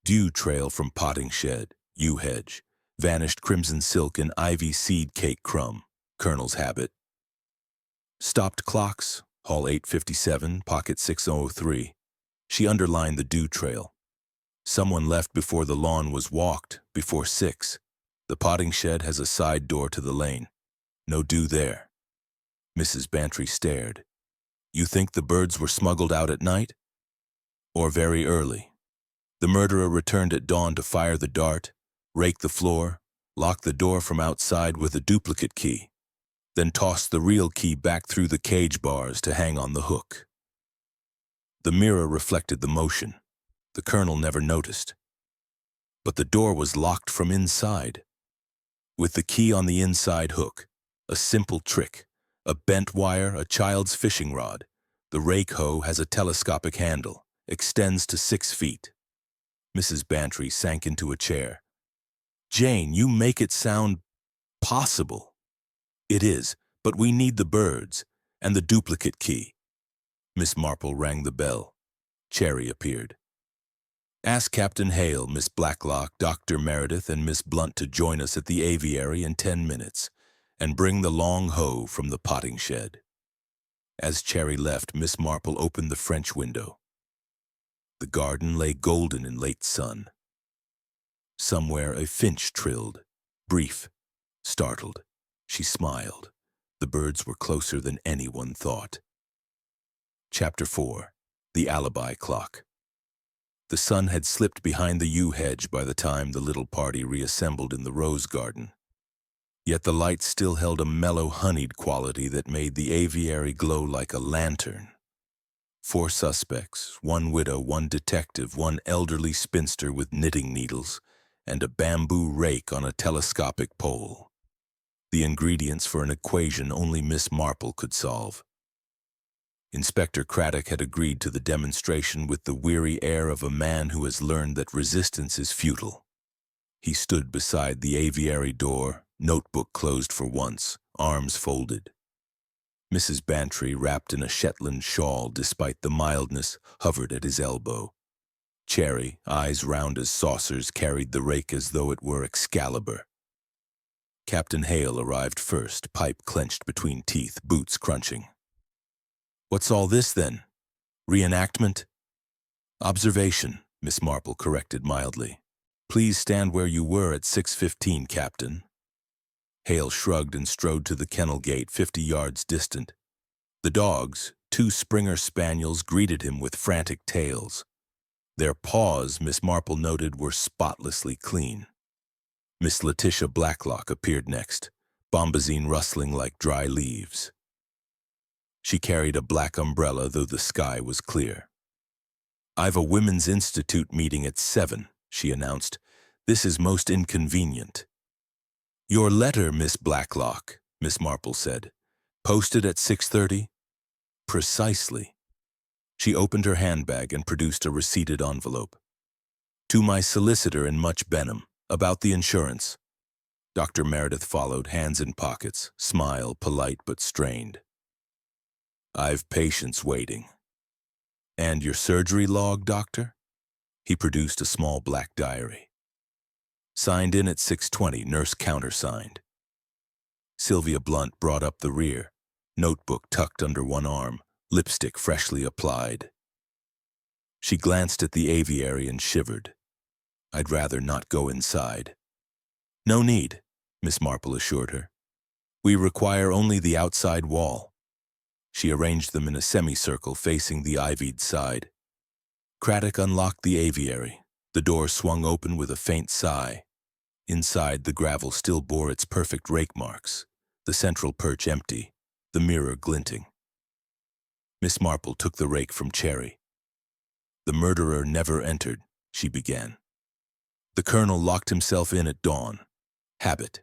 Dew trail from potting shed, yew hedge. Vanished crimson silk and ivy seed cake crumb. Colonel's habit. Stopped clocks. Hall 8:57, pocket 6:03. She underlined the dew trail. Someone left before the lawn was walked, before 6. The potting shed has a side door to the lane. No do there. Mrs. Bantry stared. You think the birds were smuggled out at night? Or very early? The murderer returned at dawn to fire the dart, rake the floor, lock the door from outside with a duplicate key, then toss the real key back through the cage bars to hang on the hook. The mirror reflected the motion. The colonel never noticed. But the door was locked from inside. With the key on the inside hook, a simple trick, a bent wire, a child's fishing rod, the rake hoe has a telescopic handle, extends to 6 feet. Mrs. Bantry sank into a chair. Jane, you make it sound possible. It is, but we need the birds and the duplicate key. Miss Marple rang the bell. Cherry appeared. Ask Captain Hale, Miss Blacklock, Dr. Meredith, and Miss Blunt to join us at the aviary in 10 minutes, and bring the long hoe from the potting shed. As Cherry left, Miss Marple opened the French window. The garden lay golden in late sun. Somewhere a finch trilled, brief, startled. She smiled. The birds were closer than anyone thought. Chapter 4. The Alibi Clock. The sun had slipped behind the yew hedge by the time the little party reassembled in the rose garden. Yet the light still held a mellow, honeyed quality that made the aviary glow like a lantern. 4 suspects, 1 widow, 1 detective, 1 elderly spinster with knitting needles, and a bamboo rake on a telescopic pole. The ingredients for an equation only Miss Marple could solve. Inspector Craddock had agreed to the demonstration with the weary air of a man who has learned that resistance is futile. He stood beside the aviary door, notebook closed for once, arms folded. Mrs. Bantry, wrapped in a Shetland shawl despite the mildness, hovered at his elbow. Cherry, eyes round as saucers, carried the rake as though it were Excalibur. Captain Hale arrived first, pipe clenched between teeth, boots crunching. What's all this, then? Reenactment? Observation, Miss Marple corrected mildly. Please stand where you were at 6:15, Captain. Hale shrugged and strode to the kennel gate 50 yards distant. The dogs, 2 Springer Spaniels, greeted him with frantic tails. Their paws, Miss Marple noted, were spotlessly clean. Miss Letitia Blacklock appeared next, bombazine rustling like dry leaves. She carried a black umbrella, though the sky was clear. I've a Women's Institute meeting at 7, she announced. This is most inconvenient. Your letter, Miss Blacklock, Miss Marple said. Posted at 6:30? Precisely. She opened her handbag and produced a receipted envelope. To my solicitor in Much Benham, about the insurance. Dr. Meredith followed, hands in pockets, smile polite but strained. I've patients waiting. And your surgery log, doctor? He produced a small black diary. Signed in at 6:20, nurse countersigned. Sylvia Blunt brought up the rear, notebook tucked under one arm, lipstick freshly applied. She glanced at the aviary and shivered. I'd rather not go inside. No need, Miss Marple assured her. We require only the outside wall. She arranged them in a semicircle facing the ivied side. Craddock unlocked the aviary. The door swung open with a faint sigh. Inside, the gravel still bore its perfect rake marks, the central perch empty, the mirror glinting. Miss Marple took the rake from Cherry. The murderer never entered, she began. The colonel locked himself in at dawn. Habit.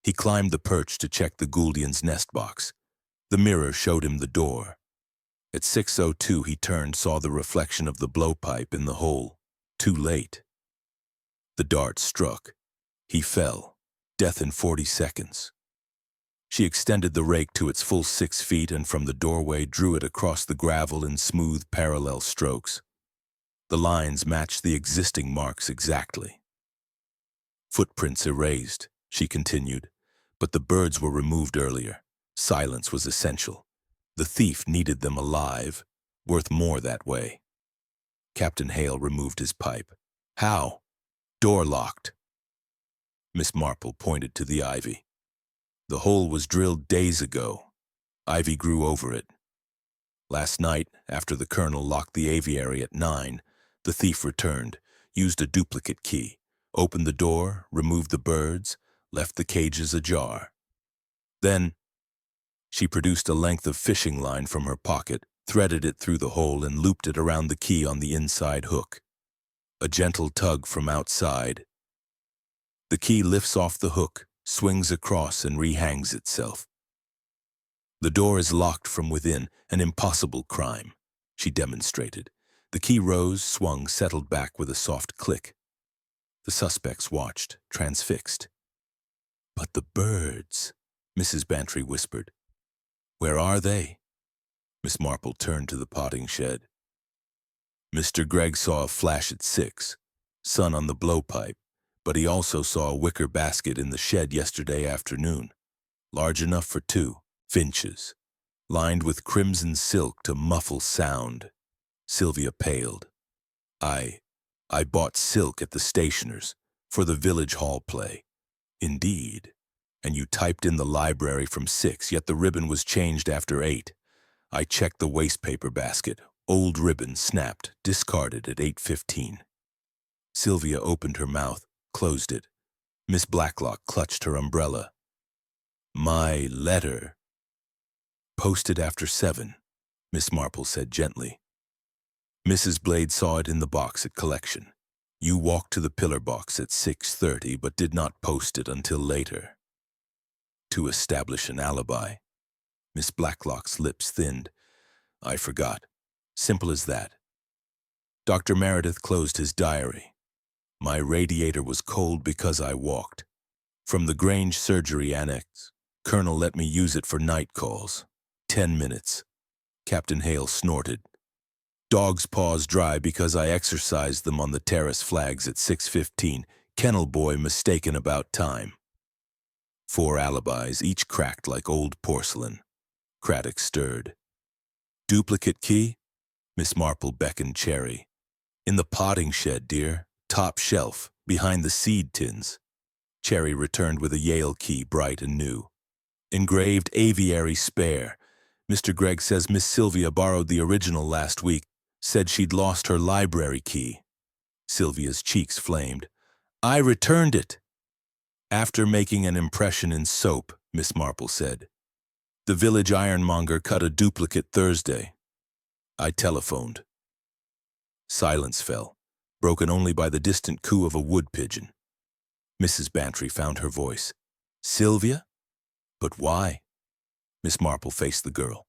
He climbed the perch to check the Gouldian's nest box. The mirror showed him the door. At 6:02 he turned, saw the reflection of the blowpipe in the hole. Too late. The dart struck. He fell. Death in 40 seconds. She extended the rake to its full 6 feet and from the doorway drew it across the gravel in smooth parallel strokes. The lines matched the existing marks exactly. Footprints erased, she continued, but the birds were removed earlier. Silence was essential. The thief needed them alive, worth more that way. Captain Hale removed his pipe. How? Door locked. Miss Marple pointed to the ivy. The hole was drilled days ago. Ivy grew over it. Last night, after the colonel locked the aviary at 9, the thief returned, used a duplicate key, opened the door, removed the birds, left the cages ajar. Then, she produced a length of fishing line from her pocket, threaded it through the hole and looped it around the key on the inside hook. A gentle tug from outside. The key lifts off the hook, swings across and rehangs itself. The door is locked from within, an impossible crime, she demonstrated. The key rose, swung, settled back with a soft click. The suspects watched, transfixed. "But the birds," Mrs. Bantry whispered. "Where are they?" Miss Marple turned to the potting shed. Mr. Gregg saw a flash at 6, sun on the blowpipe, but he also saw a wicker basket in the shed yesterday afternoon, large enough for 2 finches, lined with crimson silk to muffle sound. Sylvia paled. I bought silk at the stationer's for the village hall play." "Indeed. And you typed in the library from 6, yet the ribbon was changed after 8. I checked the wastepaper basket. Old ribbon snapped, discarded at 8:15. Sylvia opened her mouth, closed it. Miss Blacklock clutched her umbrella. "My letter." "Posted after 7, Miss Marple said gently. "Mrs. Blade saw it in the box at collection. You walked to the pillar box at 6:30, but did not post it until later." "To establish an alibi." Miss Blacklock's lips thinned. "I forgot. Simple as that." Dr. Meredith closed his diary. "My radiator was cold because I walked. From the Grange surgery annex, Colonel let me use it for night calls. 10 minutes. Captain Hale snorted. Dog's paws dry because I exercised them on the terrace flags at 6:15. Kennel boy mistaken about time." 4 alibis, each cracked like old porcelain. Craddock stirred. "Duplicate key?" Miss Marple beckoned Cherry. "In the potting shed, dear. Top shelf, behind the seed tins." Cherry returned with a Yale key, bright and new. "Engraved Aviary spare. Mr. Gregg says Miss Sylvia borrowed the original last week. Said she'd lost her library key." Sylvia's cheeks flamed. "I returned it." "After making an impression in soap," Miss Marple said. "The village ironmonger cut a duplicate Thursday. I telephoned." Silence fell, broken only by the distant coo of a wood pigeon. Mrs. Bantry found her voice. "Sylvia? But why?" Miss Marple faced the girl.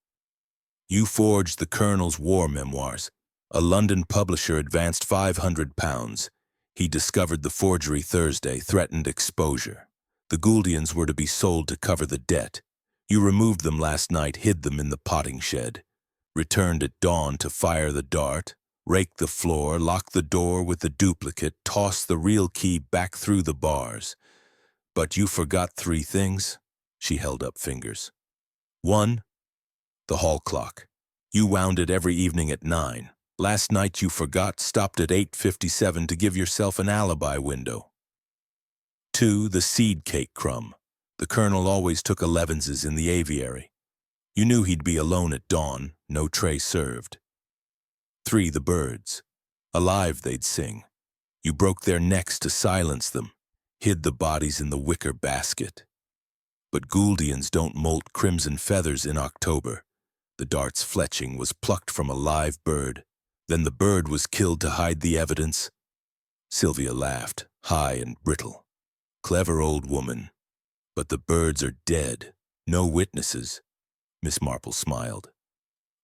"You forged the Colonel's war memoirs. A London publisher advanced £500. He discovered the forgery Thursday, threatened exposure. The Gouldians were to be sold to cover the debt. You removed them last night, hid them in the potting shed. Returned at dawn to fire the dart, rake the floor, lock the door with the duplicate, toss the real key back through the bars. But you forgot 3 things." She held up fingers. 1, the hall clock. You wound it every evening at 9. Last night you forgot, stopped at 8:57 to give yourself an alibi window. 2, the seed cake crumb. The Colonel always took 11s in the aviary. You knew he'd be alone at dawn, no tray served. 3, the birds. Alive they'd sing. You broke their necks to silence them, hid the bodies in the wicker basket. But Gouldians don't molt crimson feathers in October. The dart's fletching was plucked from a live bird. Then the bird was killed to hide the evidence. Sylvia laughed, high and brittle. "Clever old woman. But the birds are dead. No witnesses." Miss Marple smiled.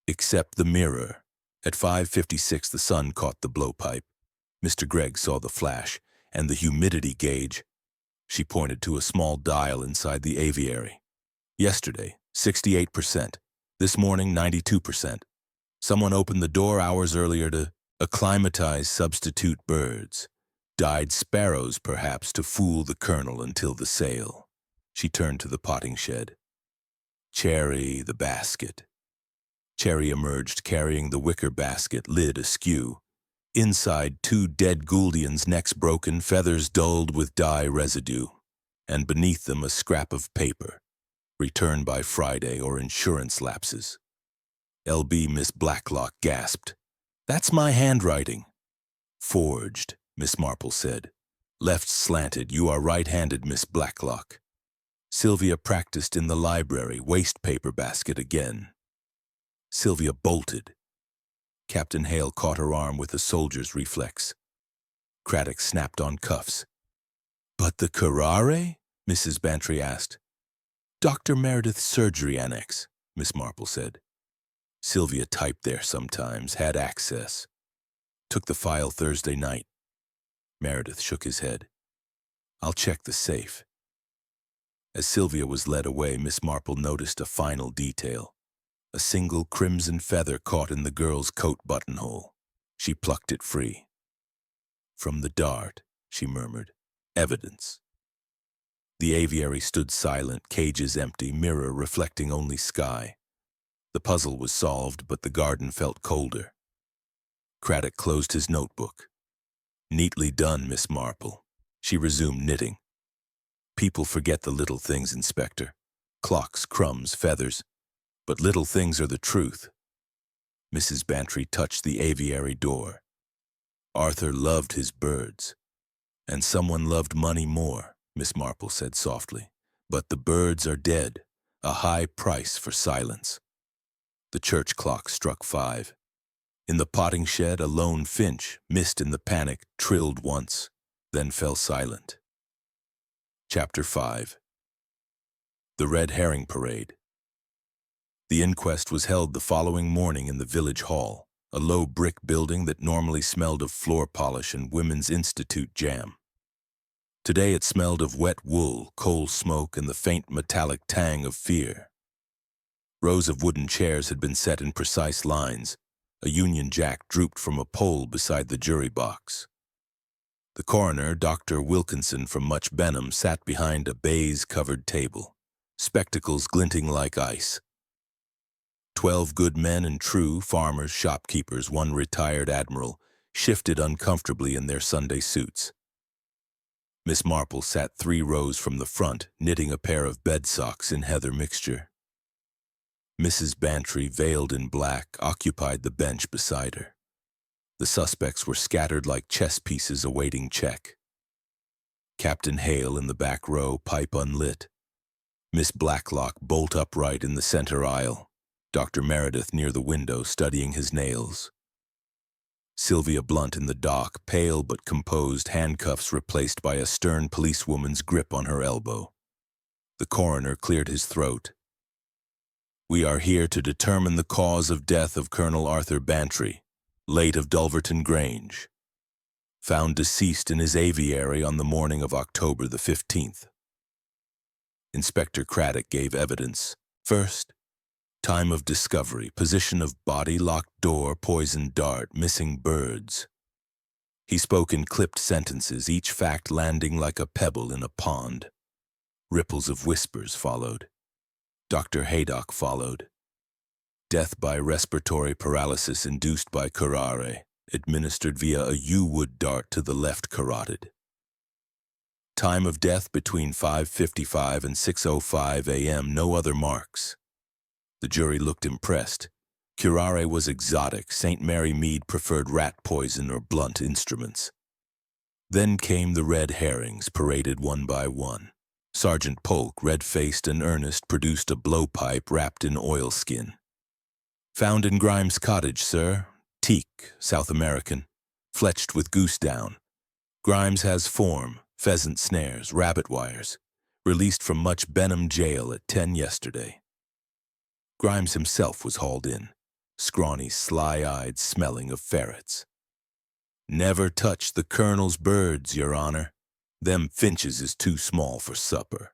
"Except the mirror." At 5:56 the sun caught the blowpipe. Mr. Gregg saw the flash, and the humidity gauge. She pointed to a small dial inside the aviary. "Yesterday, 68%. This morning, 92%. Someone opened the door hours earlier to acclimatize substitute birds. Died sparrows, perhaps, to fool the Colonel until the sale." She turned to the potting shed. "Cherry, the basket." Cherry emerged carrying the wicker basket, lid askew. Inside, 2 dead Gouldians, necks broken, feathers dulled with dye residue, and beneath them a scrap of paper. Return by Friday or insurance lapses. LB Miss Blacklock gasped. That's my handwriting. Forged, Miss Marple said. Left slanted, you are right-handed, Miss Blacklock. Sylvia practiced in the library, waste paper basket again. Sylvia bolted. Captain Hale caught her arm with a soldier's reflex. Craddock snapped on cuffs. But the curare? Mrs. Bantry asked. Dr. Meredith's surgery annex, Miss Marple said. Sylvia typed there sometimes, had access. Took the file Thursday night. Meredith shook his head. I'll check the safe. As Sylvia was led away, Miss Marple noticed a final detail. A single crimson feather caught in the girl's coat buttonhole. She plucked it free. From the dart, she murmured. Evidence. The aviary stood silent, cages empty, mirror reflecting only sky. The puzzle was solved, but the garden felt colder. Craddock closed his notebook. Neatly done, Miss Marple. She resumed knitting. People forget the little things, Inspector. Clocks, crumbs, feathers. But little things are the truth. Mrs. Bantry touched the aviary door. Arthur loved his birds. And someone loved money more, Miss Marple said softly. But the birds are dead, a high price for silence. The church clock struck 5. In the potting shed, a lone finch, missed in the panic, trilled once, then fell silent. Chapter 5. The Red Herring Parade. The inquest was held the following morning in the village hall, a low brick building that normally smelled of floor polish and Women's Institute jam. Today it smelled of wet wool, coal smoke, and the faint metallic tang of fear. Rows of wooden chairs had been set in precise lines. A Union Jack drooped from a pole beside the jury box. The coroner, Dr. Wilkinson from Much Benham, sat behind a baize-covered table, spectacles glinting like ice. 12 good men and true, farmers, shopkeepers, one retired admiral, shifted uncomfortably in their Sunday suits. Miss Marple sat 3 rows from the front, knitting a pair of bed socks in heather mixture. Mrs. Bantry, veiled in black, occupied the bench beside her. The suspects were scattered like chess pieces awaiting check. Captain Hale in the back row, pipe unlit. Miss Blacklock bolt upright in the center aisle. Dr. Meredith near the window, studying his nails. Sylvia Blunt in the dock, pale but composed, handcuffs replaced by a stern policewoman's grip on her elbow. The coroner cleared his throat. We are here to determine the cause of death of Colonel Arthur Bantry, late of Dulverton Grange, found deceased in his aviary on the morning of October the 15th. Inspector Craddock gave evidence. First, time of discovery, position of body, locked door, poisoned dart, missing birds. He spoke in clipped sentences, each fact landing like a pebble in a pond. Ripples of whispers followed. Dr. Haydock followed. Death by respiratory paralysis induced by curare, administered via a yew-wood dart to the left carotid. Time of death between 5:55 and 6:05 a.m., no other marks. The jury looked impressed. Curare was exotic. St. Mary Mead preferred rat poison or blunt instruments. Then came the red herrings, paraded one by one. Sergeant Polk, red-faced and earnest, produced a blowpipe wrapped in oilskin. Found in Grimes' cottage, sir. Teak, South American. Fletched with goose down. Grimes has form, pheasant snares, rabbit wires. Released from Much Benham jail at 10 yesterday. Grimes himself was hauled in, scrawny, sly-eyed, smelling of ferrets. Never touch the colonel's birds, Your Honor. Them finches is too small for supper.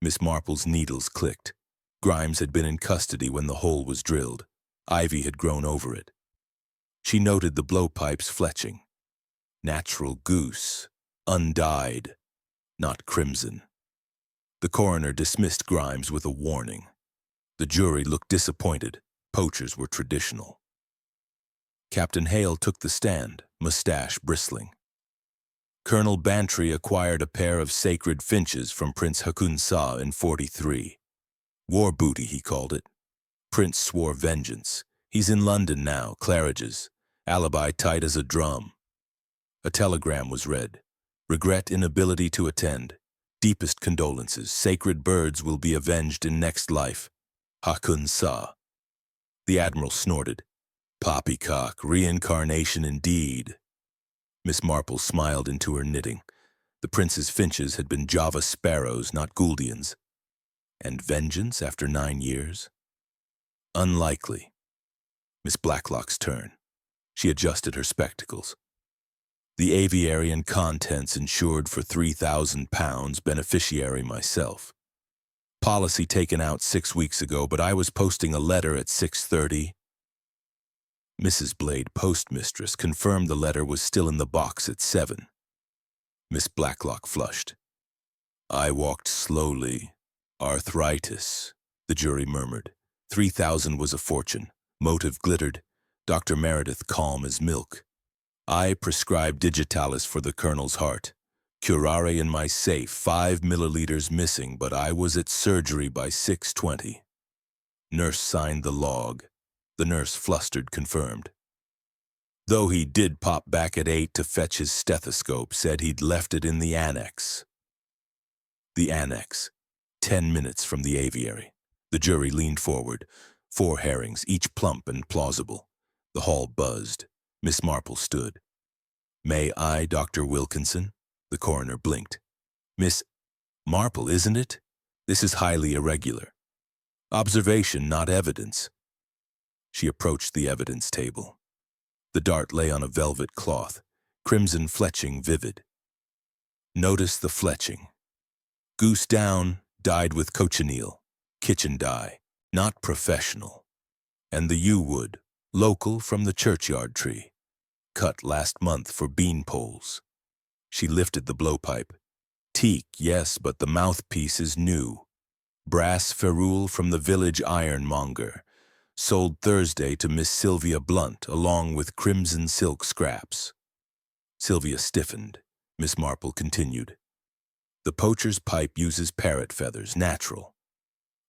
Miss Marple's needles clicked. Grimes had been in custody when the hole was drilled. Ivy had grown over it. She noted the blowpipes fletching. Natural goose, undyed, not crimson. The coroner dismissed Grimes with a warning. The jury looked disappointed. Poachers were traditional. Captain Hale took the stand, mustache bristling. Colonel Bantry acquired a pair of sacred finches from Prince Hakun Sa in 43. War booty, he called it. Prince swore vengeance. He's in London now, Claridge's. Alibi tight as a drum. A telegram was read. Regret inability to attend. Deepest condolences. Sacred birds will be avenged in next life. Hakun Sa. The Admiral snorted. Poppycock, reincarnation indeed. Miss Marple smiled into her knitting. The prince's finches had been Java sparrows, not Gouldians. And vengeance after 9 years? Unlikely. Miss Blacklock's turn. She adjusted her spectacles. The aviary and contents insured for £3,000, beneficiary myself. Policy taken out 6 weeks ago, but I was posting a letter at 6:30. Mrs. Blade, postmistress, confirmed the letter was still in the box at 7. Miss Blacklock flushed. I walked slowly. Arthritis, the jury murmured. 3,000 was a fortune. Motive glittered. Dr. Meredith calm as milk. I prescribed digitalis for the colonel's heart. Curare in my safe, 5 milliliters missing, but I was at surgery by 6:20. Nurse signed the log. The nurse, flustered, confirmed. Though he did pop back at 8 to fetch his stethoscope, said he'd left it in the annex. The annex. 10 minutes from the aviary. The jury leaned forward. 4 herrings, each plump and plausible. The hall buzzed. Miss Marple stood. May I, Dr. Wilkinson? The coroner blinked. Miss Marple, isn't it? This is highly irregular. Observation, not evidence. She approached the evidence table. The dart lay on a velvet cloth, crimson fletching vivid. Notice the fletching. Goose down, dyed with cochineal, kitchen dye, not professional. And the yew wood, local from the churchyard tree, cut last month for bean poles. She lifted the blowpipe. Teak, yes, but the mouthpiece is new. Brass ferrule from the village ironmonger. Sold Thursday to Miss Sylvia Blunt, along with crimson silk scraps. Sylvia stiffened. Miss Marple continued. The poacher's pipe uses parrot feathers, natural.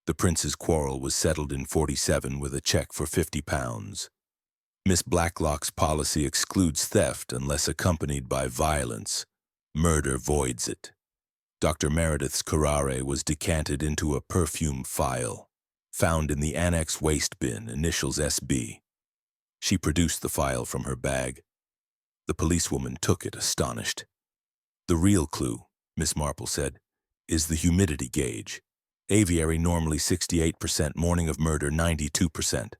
The prince's quarrel was settled in 47 with a check for £50. Miss Blacklock's policy excludes theft unless accompanied by violence. Murder voids it. Dr. Meredith's curare was decanted into a perfume phial, found in the annex waste bin, initials SB. She produced the phial from her bag. The policewoman took it, astonished. The real clue, Miss Marple said, is the humidity gauge. Aviary normally 68%, morning of murder 92%.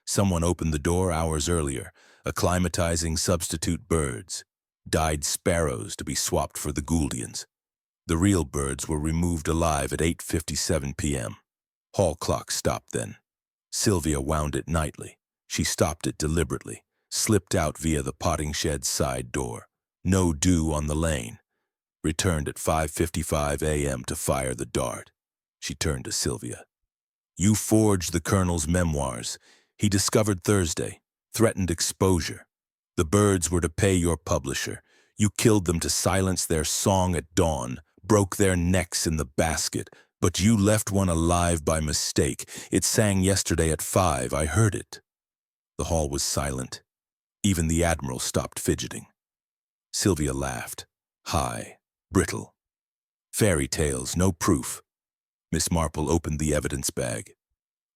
Someone opened the door hours earlier, acclimatizing substitute birds. Died sparrows to be swapped for the Gouldians. The real birds were removed alive at 8:57 p.m. Hall clock stopped then. Sylvia wound it nightly. She stopped it deliberately, slipped out via the potting shed's side door. No dew on the lane. Returned at 5:55 a.m. to fire the dart. She turned to Sylvia. You forged the colonel's memoirs. He discovered Thursday. Threatened exposure. The birds were to pay your publisher. You killed them to silence their song at dawn, broke their necks in the basket, but you left one alive by mistake. It sang yesterday at 5. I heard it. The hall was silent. Even the Admiral stopped fidgeting. Sylvia laughed. High, brittle. Fairy tales, no proof. Miss Marple opened the evidence bag.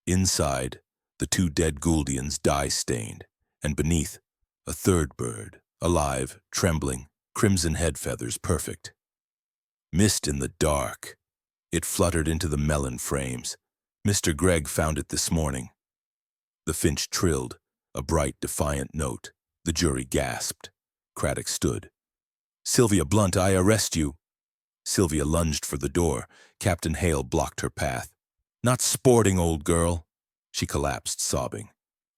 Inside, the 2 dead Gouldians dye-stained, and beneath, a third bird, alive, trembling, crimson head feathers perfect. Missed in the dark. It fluttered into the melon frames. Mr. Gregg found it this morning. The finch trilled, a bright, defiant note. The jury gasped. Craddock stood. Sylvia Blunt, I arrest you. Sylvia lunged for the door. Captain Hale blocked her path. Not sporting, old girl. She collapsed, sobbing.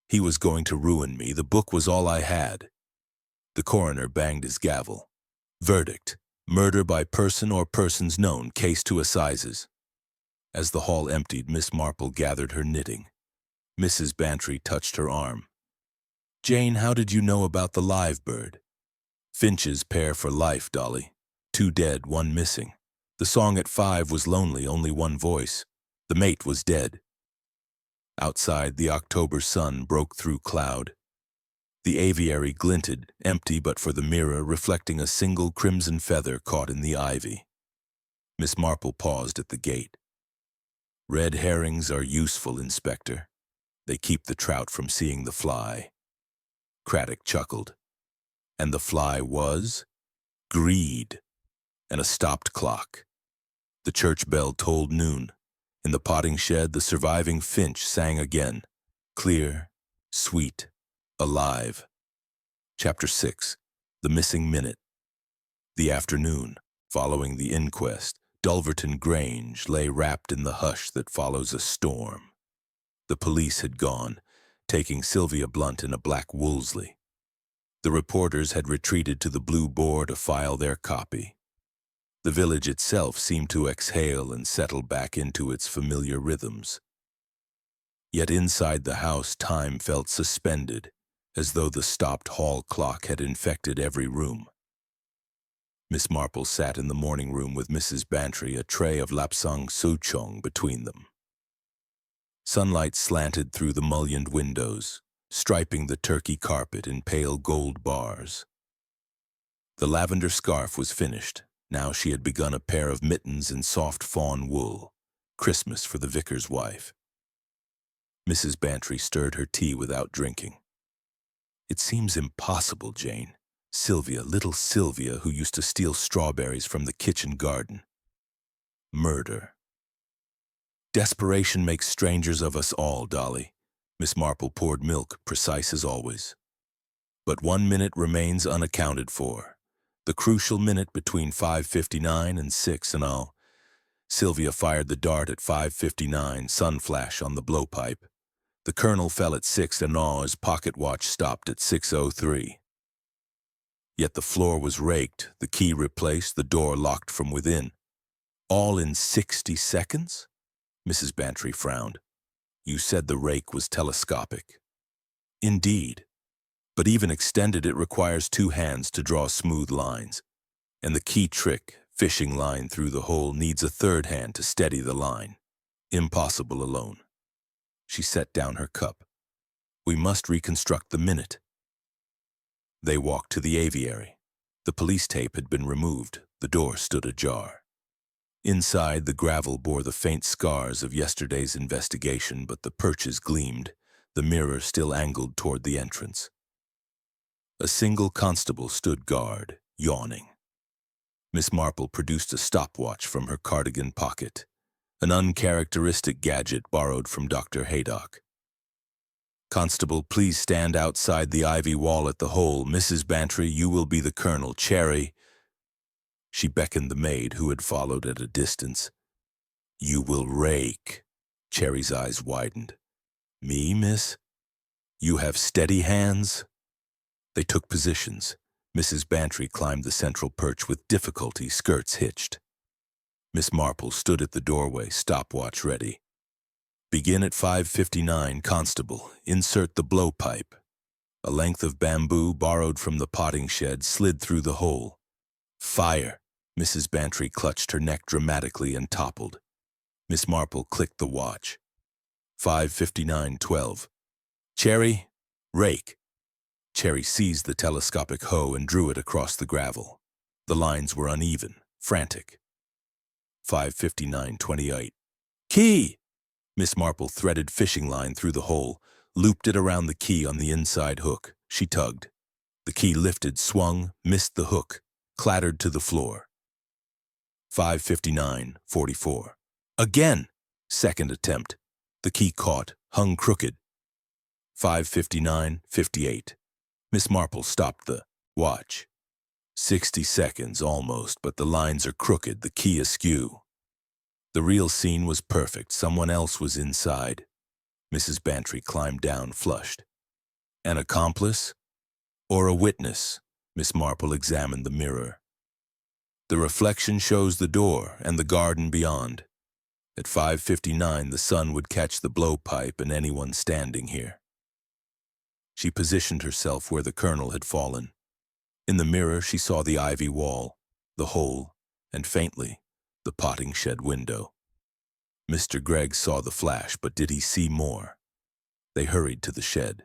He was going to ruin me. The book was all I had. The coroner banged his gavel. Verdict: murder by person or persons known, case to assizes. As the hall emptied, Miss Marple gathered her knitting. Mrs. Bantry touched her arm. Jane, how did you know about the live bird? Finches pair for life, Dolly. 2 dead, 1 missing. The song at 5 was lonely, only 1 voice. The mate was dead. Outside, the October sun broke through cloud. The aviary glinted, empty but for the mirror, reflecting a single crimson feather caught in the ivy. Miss Marple paused at the gate. "Red herrings are useful, Inspector. They keep the trout from seeing the fly." Craddock chuckled. And the fly was? Greed. And a stopped clock. The church bell tolled noon. In the potting shed, the surviving finch sang again. Clear, sweet, alive. Chapter 6. The Missing Minute. The afternoon, following the inquest, Dulverton Grange lay wrapped in the hush that follows a storm. The police had gone, taking Sylvia Blunt in a black Wolseley. The reporters had retreated to the Blue Boar to file their copy. The village itself seemed to exhale and settle back into its familiar rhythms. Yet inside the house, time felt suspended, as though the stopped hall clock had infected every room. Miss Marple sat in the morning room with Mrs. Bantry, a tray of lapsang souchong between them. Sunlight slanted through the mullioned windows, striping the turkey carpet in pale gold bars. The lavender scarf was finished. Now she had begun a pair of mittens in soft fawn wool, Christmas for the vicar's wife. Mrs. Bantry stirred her tea without drinking. "It seems impossible, Jane. Sylvia, little Sylvia, who used to steal strawberries from the kitchen garden. Murder. Desperation makes strangers of us all, Dolly." Miss Marple poured milk, precise as always. "But 1 minute remains unaccounted for. The crucial minute between 5:59 and 6 and all. Sylvia fired the dart at 5:59, sun flash on the blowpipe. The colonel fell at 6 and all. His pocket watch stopped at 6:03. Yet the floor was raked, the key replaced, the door locked from within. All in 60 seconds? Mrs. Bantry frowned. "You said the rake was telescopic." "Indeed. But even extended, it requires 2 hands to draw smooth lines. And the key trick, fishing line through the hole, needs a 3rd hand to steady the line. Impossible alone." She set down her cup. "We must reconstruct the minute." They walked to the aviary. The police tape had been removed. The door stood ajar. Inside, the gravel bore the faint scars of yesterday's investigation, but the perches gleamed, the mirror still angled toward the entrance. A single constable stood guard, yawning. Miss Marple produced a stopwatch from her cardigan pocket, an uncharacteristic gadget borrowed from Dr. Haydock. "Constable, please stand outside the ivy wall at the hole. Mrs. Bantry, you will be the colonel. Cherry." She beckoned the maid, who had followed at a distance. "You will rake." Cherry's eyes widened. "Me, miss? You have steady hands?" They took positions. Mrs. Bantry climbed the central perch with difficulty, skirts hitched. Miss Marple stood at the doorway, stopwatch ready. "Begin at 5:59, constable. Insert the blowpipe." A length of bamboo, borrowed from the potting shed, slid through the hole. "Fire!" Mrs. Bantry clutched her neck dramatically and toppled. Miss Marple clicked the watch. 5:59:12. "Cherry, rake." Cherry seized the telescopic hoe and drew it across the gravel. The lines were uneven, frantic. 5:59:28. "Key!" Miss Marple threaded fishing line through the hole, looped it around the key on the inside hook. She tugged. The key lifted, swung, missed the hook, clattered to the floor. 5:59:44. Again! Second attempt. The key caught, hung crooked. 5:59:58. Miss Marple stopped the watch. 60 seconds almost, but the lines are crooked, the key askew. The real scene was perfect. Someone else was inside. Mrs. Bantry climbed down, flushed. An accomplice? Or a witness? Miss Marple examined the mirror. The reflection shows the door and the garden beyond. At 5:59, the sun would catch the blowpipe and anyone standing here. She positioned herself where the colonel had fallen. In the mirror, she saw the ivy wall, the hole, and faintly, the potting shed window. Mr. Gregg saw the flash, but did he see more? They hurried to the shed.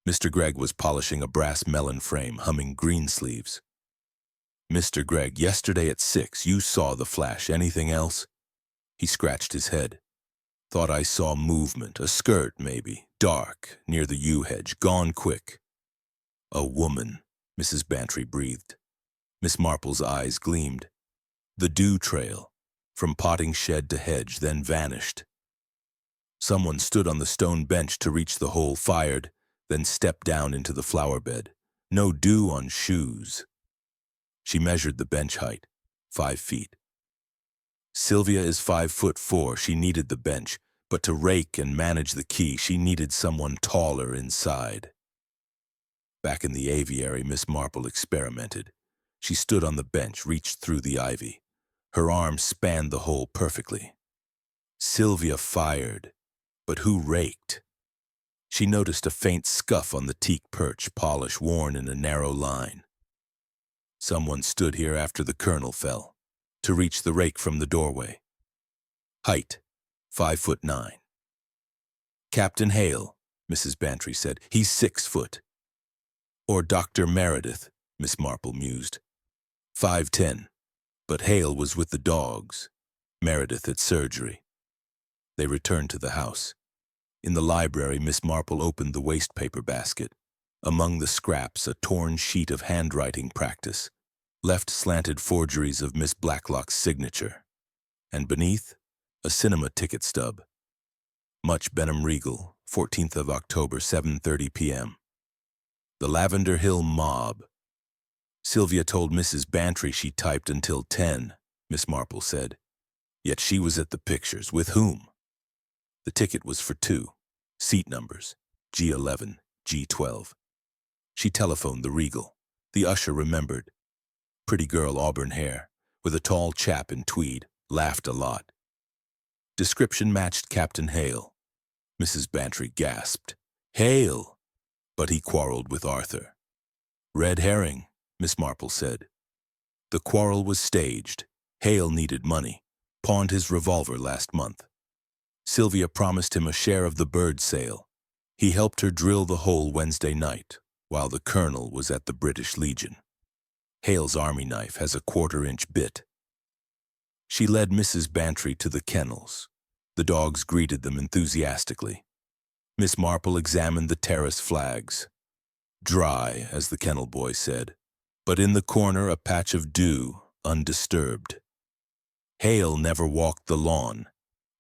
Mr. Gregg was polishing a brass melon frame, humming Greensleeves. Mr. Gregg, yesterday at 6, you saw the flash. Anything else? He scratched his head. Thought I saw movement, a skirt maybe, dark, near the yew hedge, gone quick. A woman, Mrs. Bantry breathed. Miss Marple's eyes gleamed. The dew trail, from potting shed to hedge, then vanished. Someone stood on the stone bench to reach the hole, fired, then stepped down into the flower bed. No dew on shoes. She measured the bench height, 5 feet. Sylvia is 5'4". She needed the bench, but to rake and manage the key, she needed someone taller inside. Back in the aviary, Miss Marple experimented. She stood on the bench, reached through the ivy. Her arm spanned the hole perfectly. Sylvia fired, but who raked? She noticed a faint scuff on the teak perch, polish worn in a narrow line. Someone stood here after the colonel fell, to reach the rake from the doorway. Height, 5'9". Captain Hale, Mrs. Bantry said. He's 6 foot. Or Dr. Meredith, Miss Marple mused. 5'10". But Hale was with the dogs, Meredith at surgery. They returned to the house. In the library, Miss Marple opened the waste paper basket. Among the scraps, a torn sheet of handwriting practice. Left slanted forgeries of Miss Blacklock's signature. And beneath, a cinema ticket stub. Much Benham Regal, 14th of October, 7:30 p.m. The Lavender Hill Mob. Sylvia told Mrs. Bantry she typed until 10, Miss Marple said. Yet she was at the pictures. With whom? The ticket was for 2. Seat numbers, G11, G12. She telephoned the Regal. The usher remembered. Pretty girl, auburn hair, with a tall chap in tweed, laughed a lot. Description matched Captain Hale. Mrs. Bantry gasped. Hale! But he quarreled with Arthur. Red herring, Miss Marple said. The quarrel was staged. Hale needed money, pawned his revolver last month. Sylvia promised him a share of the bird sale. He helped her drill the hole Wednesday night, while the colonel was at the British Legion. Hale's army knife has a 1/4-inch bit. She led Mrs. Bantry to the kennels. The dogs greeted them enthusiastically. Miss Marple examined the terrace flags. Dry, as the kennel boy said, but in the corner a patch of dew, undisturbed. Hale never walked the lawn.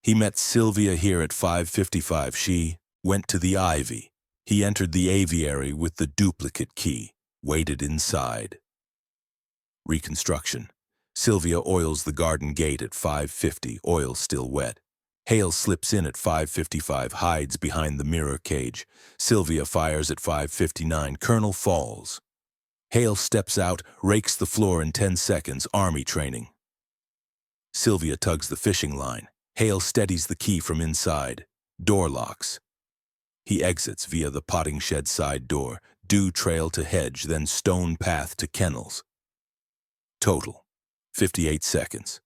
He met Sylvia here at 5:55. She went to the ivy. He entered the aviary with the duplicate key, waited inside. Reconstruction. Sylvia oils the garden gate at 5:50, oil still wet. Hale slips in at 5:55, hides behind the mirror cage. Sylvia fires at 5:59, Colonel falls. Hale steps out, rakes the floor in 10 seconds, army training. Sylvia tugs the fishing line. Hale steadies the key from inside. Door locks. He exits via the potting shed side door, dew trail to hedge, then stone path to kennels. Total, 58 seconds.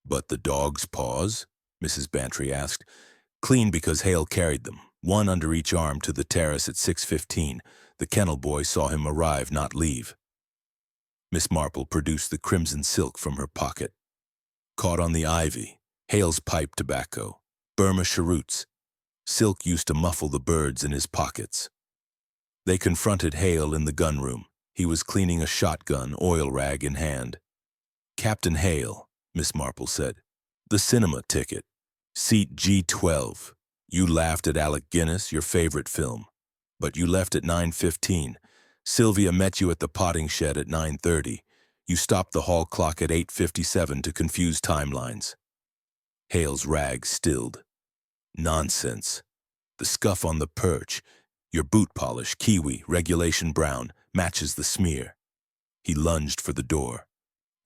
But the dog's paws? Mrs. Bantry asked. Clean because Hale carried them, one under each arm, to the terrace at 6:15. The kennel boy saw him arrive, not leave. Miss Marple produced the crimson silk from her pocket. Caught on the ivy. Hale's pipe tobacco, Burma cheroots. Silk used to muffle the birds in his pockets. They confronted Hale in the gunroom. He was cleaning a shotgun, oil rag in hand. Captain Hale, Miss Marple said. The cinema ticket. Seat G12. You laughed at Alec Guinness, your favorite film. But you left at 9:15. Sylvia met you at the potting shed at 9:30. You stopped the hall clock at 8:57 to confuse timelines. Hale's rag stilled. Nonsense. The scuff on the perch, your boot polish, kiwi, regulation brown, matches the smear. He lunged for the door.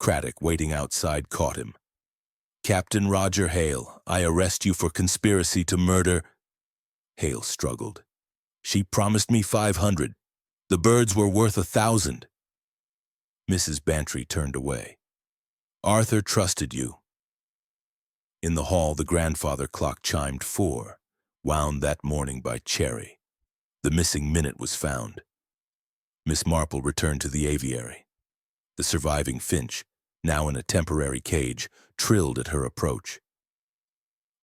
Craddock, waiting outside, caught him. Captain Roger Hale, I arrest you for conspiracy to murder. Hale struggled. She promised me 500. The birds were worth 1,000. Mrs. Bantry turned away. Arthur trusted you. In the hall, the grandfather clock chimed 4, wound that morning by Cherry. The missing minute was found. Miss Marple returned to the aviary. The surviving finch, now in a temporary cage, trilled at her approach.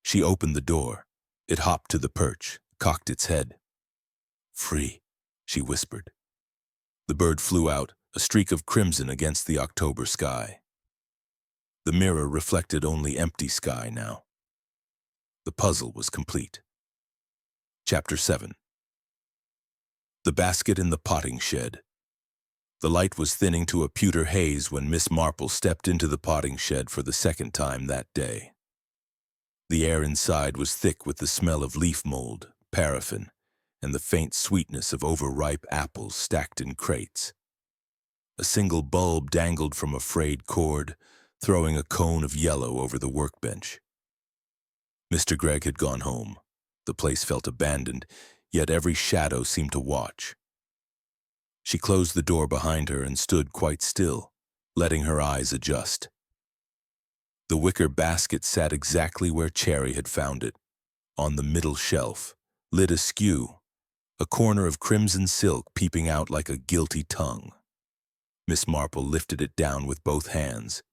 She opened the door. It hopped to the perch, cocked its head. "Free," she whispered. The bird flew out, a streak of crimson against the October sky. The mirror reflected only empty sky now. The puzzle was complete. Chapter 7. The basket in the potting shed. The light was thinning to a pewter haze when Miss Marple stepped into the potting shed for the second time that day. The air inside was thick with the smell of leaf mold, paraffin, and the faint sweetness of overripe apples stacked in crates. A single bulb dangled from a frayed cord, throwing a cone of yellow over the workbench. Mr. Gregg had gone home. The place felt abandoned, yet every shadow seemed to watch. She closed the door behind her and stood quite still, letting her eyes adjust. The wicker basket sat exactly where Cherry had found it, on the middle shelf, lid askew, a corner of crimson silk peeping out like a guilty tongue. Miss Marple lifted it down with both hands.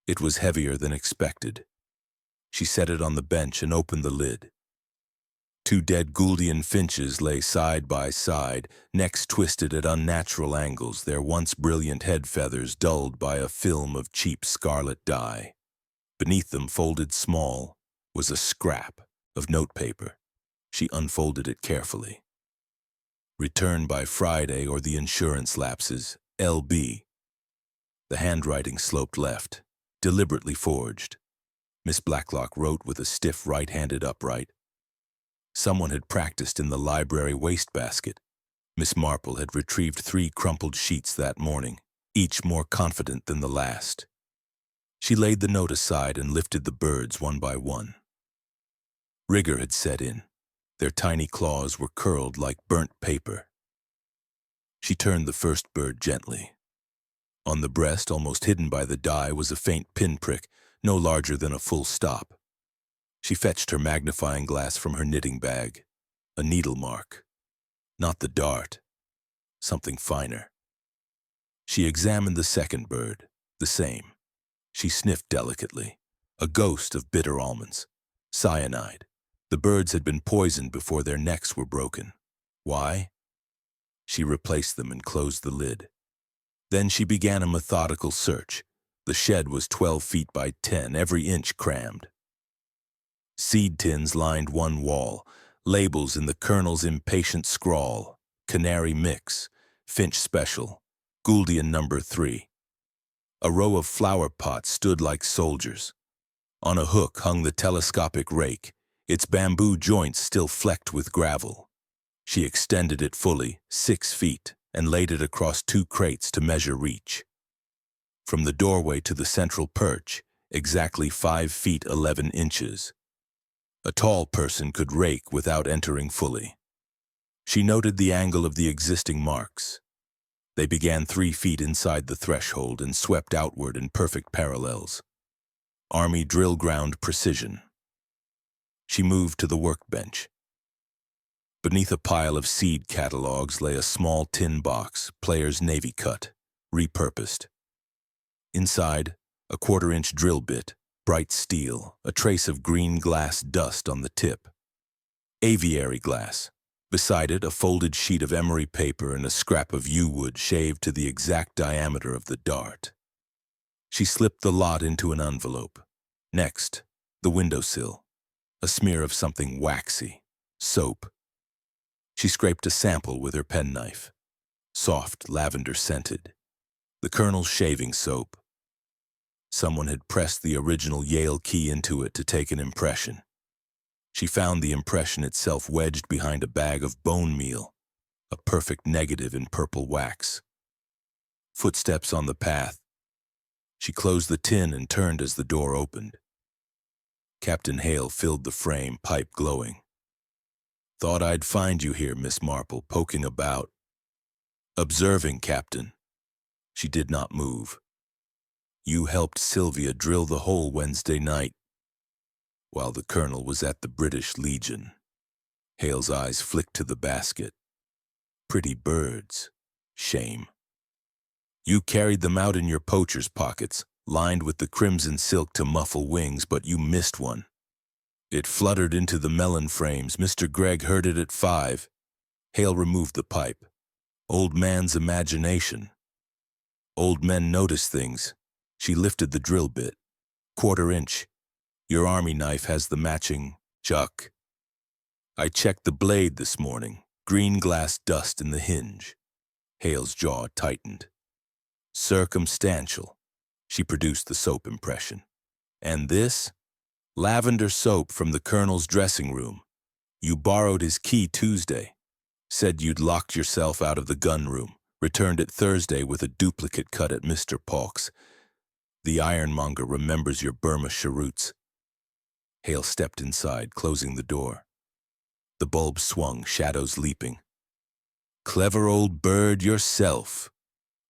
It was heavier than expected. She set it on the bench and opened the lid. 2 dead Gouldian finches lay side by side, necks twisted at unnatural angles, their once brilliant head feathers dulled by a film of cheap scarlet dye. Beneath them, folded small, was a scrap of notepaper. She unfolded it carefully. "Return by Friday or the insurance lapses, L.B." The handwriting sloped left, deliberately forged. Miss Blacklock wrote with a stiff right-handed upright. Someone had practiced in the library wastebasket. Miss Marple had retrieved 3 crumpled sheets that morning, each more confident than the last. She laid the note aside and lifted the birds one by one. Rigor had set in. Their tiny claws were curled like burnt paper. She turned the first bird gently. On the breast, almost hidden by the dye, was a faint pinprick, no larger than a full stop. She fetched her magnifying glass from her knitting bag. A needle mark. Not the dart. Something finer. She examined the second bird. The same. She sniffed delicately. A ghost of bitter almonds. Cyanide. The birds had been poisoned before their necks were broken. Why? She replaced them and closed the lid. Then she began a methodical search. The shed was 12 feet by 10, every inch crammed. Seed tins lined one wall, labels in the colonel's impatient scrawl, Canary Mix, Finch Special, Gouldian number 3. A row of flower pots stood like soldiers. On a hook hung the telescopic rake, its bamboo joints still flecked with gravel. She extended it fully, 6 feet, and laid it across 2 crates to measure reach. From the doorway to the central perch, exactly 5 feet 11 inches. A tall person could rake without entering fully. She noted the angle of the existing marks. They began 3 feet inside the threshold and swept outward in perfect parallels. Army drill ground precision. She moved to the workbench. Beneath a pile of seed catalogs lay a small tin box, Player's Navy cut, repurposed. Inside, a 1/4-inch drill bit, bright steel, a trace of green glass dust on the tip. Aviary glass. Beside it, a folded sheet of emery paper and a scrap of yew wood shaved to the exact diameter of the dart. She slipped the lot into an envelope. Next, the windowsill. A smear of something waxy. Soap. She scraped a sample with her penknife. Soft, lavender-scented. The colonel's shaving soap. Someone had pressed the original Yale key into it to take an impression. She found the impression itself wedged behind a bag of bone meal, a perfect negative in purple wax. Footsteps on the path. She closed the tin and turned as the door opened. Captain Hale filled the frame, pipe glowing. "Thought I'd find you here, Miss Marple, poking about." "Observing, Captain." She did not move. "You helped Sylvia drill the hole Wednesday night." while the colonel was at the British Legion. Hale's eyes flicked to the basket. Pretty birds. Shame. You carried them out in your poacher's pockets, lined with the crimson silk to muffle wings, but you missed one. It fluttered into the melon frames. Mr. Gregg heard it at 5. Hale removed the pipe. Old man's imagination. Old men notice things. She lifted the drill bit. 1/4 inch. Your army knife has the matching chuck. I checked the blade this morning. Green glass dust in the hinge. Hale's jaw tightened. Circumstantial. She produced the soap impression. And this? Lavender soap from the colonel's dressing room. You borrowed his key Tuesday. Said you'd locked yourself out of the gun room. Returned it Thursday with a duplicate cut at Mr. Paulk's. The ironmonger remembers your Burma cheroots. Hale stepped inside, closing the door. The bulb swung, shadows leaping. Clever old bird yourself.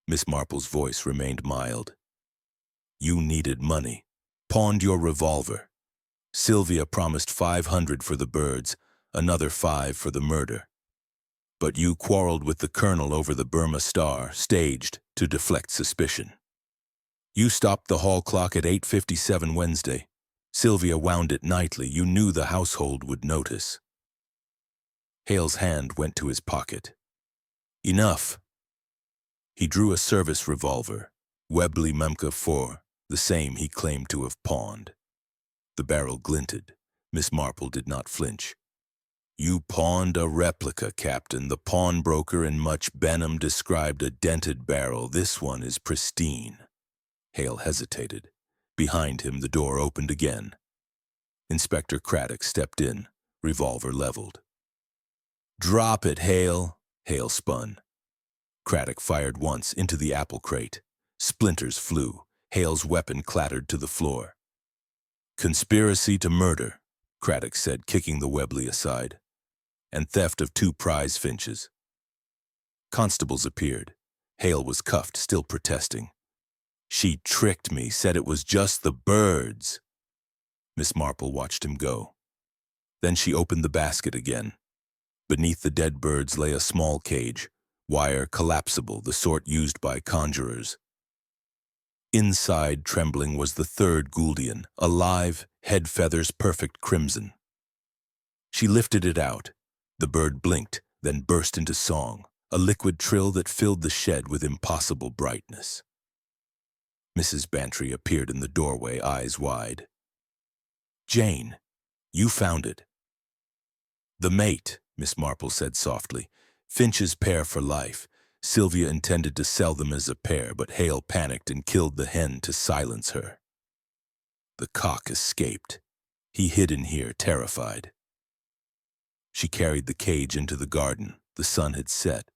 Miss Marple's voice remained mild. You needed money. Pawned your revolver. Sylvia promised 500 for the birds, another 5 for the murder. But you quarreled with the colonel over the Burma Star, staged to deflect suspicion. You stopped the hall clock at 8:57 Wednesday. Sylvia wound it nightly. You knew the household would notice. Hale's hand went to his pocket. Enough. He drew a service revolver, Webley Memca 4, the same he claimed to have pawned. The barrel glinted. Miss Marple did not flinch. You pawned a replica, Captain. The pawnbroker in Much Benham described a dented barrel. This one is pristine. Hale hesitated. Behind him, the door opened again. Inspector Craddock stepped in, revolver leveled. Drop it, Hale. Hale spun. Craddock fired once into the apple crate. Splinters flew. Hale's weapon clattered to the floor. Conspiracy to murder, Craddock said, kicking the Webley aside, and theft of 2 prize finches. Constables appeared. Hale was cuffed, still protesting. She tricked me, said it was just the birds. Miss Marple watched him go. Then she opened the basket again. Beneath the dead birds lay a small cage, wire collapsible, the sort used by conjurers. Inside, trembling, was the 3rd Gouldian, alive, head feathers perfect crimson. She lifted it out. The bird blinked, then burst into song, a liquid trill that filled the shed with impossible brightness. Mrs. Bantry appeared in the doorway, eyes wide. Jane, you found it. The mate, Miss Marple said softly. Finch's pair for life. Sylvia intended to sell them as a pair, but Hale panicked and killed the hen to silence her. The cock escaped. He hid in here, terrified. She carried the cage into the garden. The sun had set.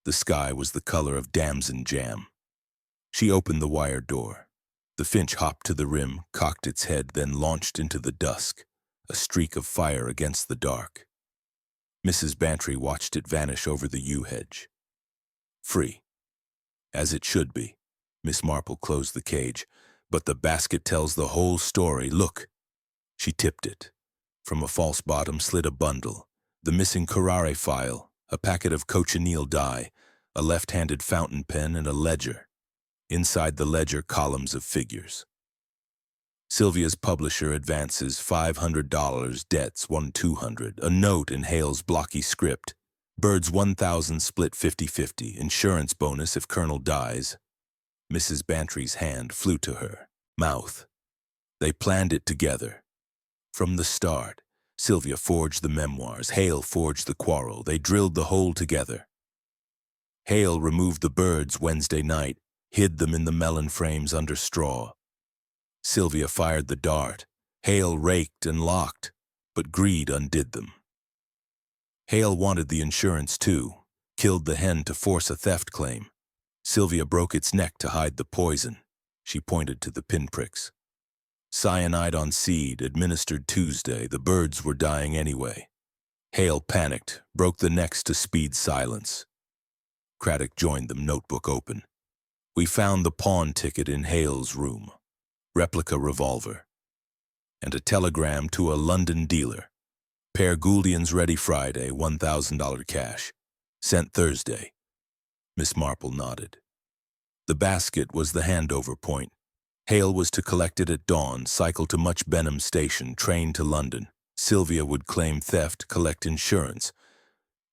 The sky was the color of damson jam. She opened the wire door. The finch hopped to the rim, cocked its head, then launched into the dusk, a streak of fire against the dark. Mrs. Bantry watched it vanish over the yew hedge. Free. As it should be. Miss Marple closed the cage. But the basket tells the whole story. Look. She tipped it. From a false bottom slid a bundle. The missing curare file, a packet of cochineal dye, a left-handed fountain pen, and a ledger. Inside the ledger, columns of figures. Sylvia's publisher advances $500, debts $1,200, a note in Hale's blocky script. Birds 1,000 split 50-50, insurance bonus if Colonel dies. Mrs. Bantry's hand flew to her mouth. They planned it together. From the start, Sylvia forged the memoirs, Hale forged the quarrel. They drilled the whole together. Hale removed the birds Wednesday night, hid them in the melon frames under straw. Sylvia fired the dart. Hale raked and locked, but greed undid them. Hale wanted the insurance too, killed the hen to force a theft claim. Sylvia broke its neck to hide the poison. She pointed to the pinpricks. Cyanide on seed, administered Tuesday. The birds were dying anyway. Hale panicked, broke the necks to speed silence. Craddock joined them, notebook open. We found the pawn ticket in Hale's room. Replica revolver. and a telegram to a London dealer. Pair Gouldians ready Friday, $1,000 cash. Sent Thursday. Miss Marple nodded. The basket was the handover point. Hale was to collect it at dawn, cycle to Much Benham Station, train to London. Sylvia would claim theft, collect insurance.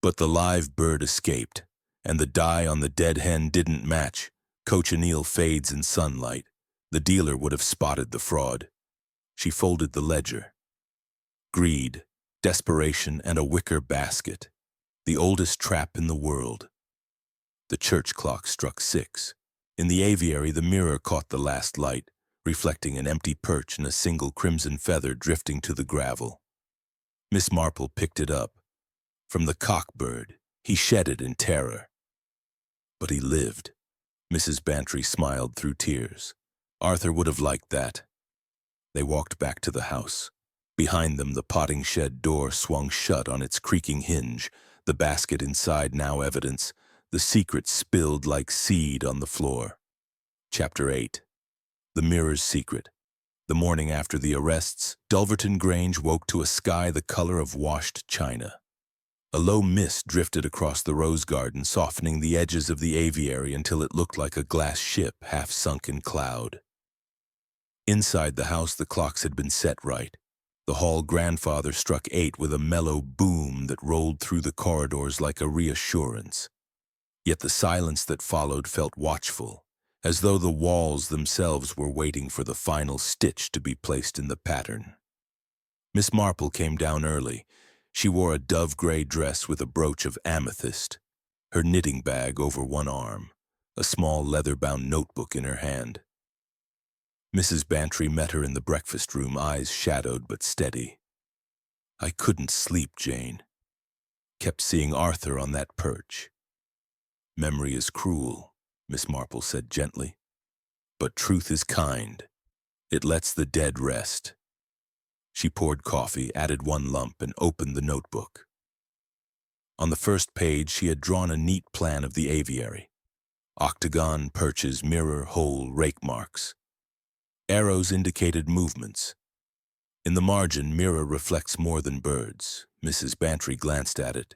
But the live bird escaped, and the dye on the dead hen didn't match. Cochineal fades in sunlight. The dealer would have spotted the fraud. She folded the ledger. Greed, desperation, and a wicker basket. The oldest trap in the world. The church clock struck 6. In the aviary, the mirror caught the last light, reflecting an empty perch and a single crimson feather drifting to the gravel. Miss Marple picked it up. From the cockbird, he shed it in terror. But he lived. Mrs. Bantry smiled through tears. Arthur would have liked that. They walked back to the house. Behind them, the potting shed door swung shut on its creaking hinge, the basket inside now evidence, the secret spilled like seed on the floor. Chapter 8. The Mirror's Secret. The morning after the arrests, Dulverton Grange woke to a sky the color of washed china. A low mist drifted across the rose garden, softening the edges of the aviary until it looked like a glass ship half sunk in cloud. Inside the house, the clocks had been set right. The hall grandfather struck 8 with a mellow boom that rolled through the corridors like a reassurance. Yet the silence that followed felt watchful, as though the walls themselves were waiting for the final stitch to be placed in the pattern. Miss Marple came down early. She wore a dove-gray dress with a brooch of amethyst, her knitting bag over one arm, a small leather-bound notebook in her hand. Mrs. Bantry met her in the breakfast room, eyes shadowed but steady. "I couldn't sleep, Jane. Kept seeing Arthur on that perch." "Memory is cruel," Miss Marple said gently. "But truth is kind. It lets the dead rest." She poured coffee, added one lump, and opened the notebook. On the first page, she had drawn a neat plan of the aviary. Octagon, perches, mirror, hole, rake marks. Arrows indicated movements. In the margin, mirror reflects more than birds. Mrs. Bantry glanced at it.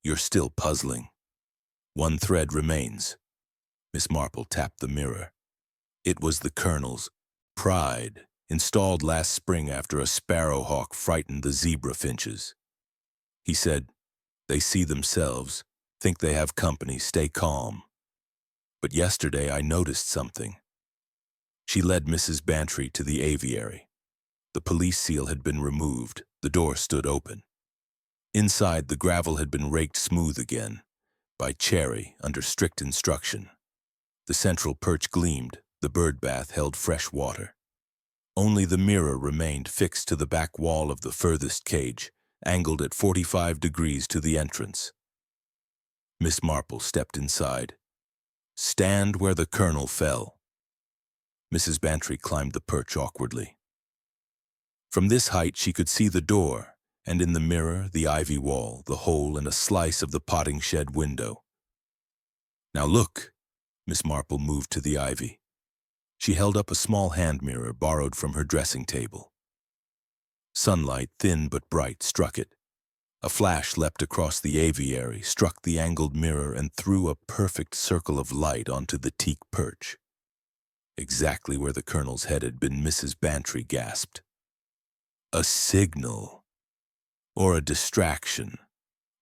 "You're still puzzling. One thread remains." Miss Marple tapped the mirror. It was the Colonel's Pride, installed last spring after a sparrowhawk frightened the zebra finches. He said, "They see themselves, think they have company, stay calm. But yesterday I noticed something." She led Mrs. Bantry to the aviary. The police seal had been removed. The door stood open. Inside, the gravel had been raked smooth again, by Cherry, under strict instruction. The central perch gleamed. The bird bath held fresh water. Only the mirror remained fixed to the back wall of the furthest cage, angled at 45 degrees to the entrance. Miss Marple stepped inside. "Stand where the Colonel fell." Mrs. Bantry climbed the perch awkwardly. From this height she could see the door, and in the mirror the ivy wall, the hole, and a slice of the potting shed window. "Now look." Miss Marple moved to the ivy. She held up a small hand mirror borrowed from her dressing table. Sunlight, thin but bright, struck it. A flash leapt across the aviary, struck the angled mirror, and threw a perfect circle of light onto the teak perch. Exactly where the Colonel's head had been, Mrs. Bantry gasped. "A signal. Or a distraction."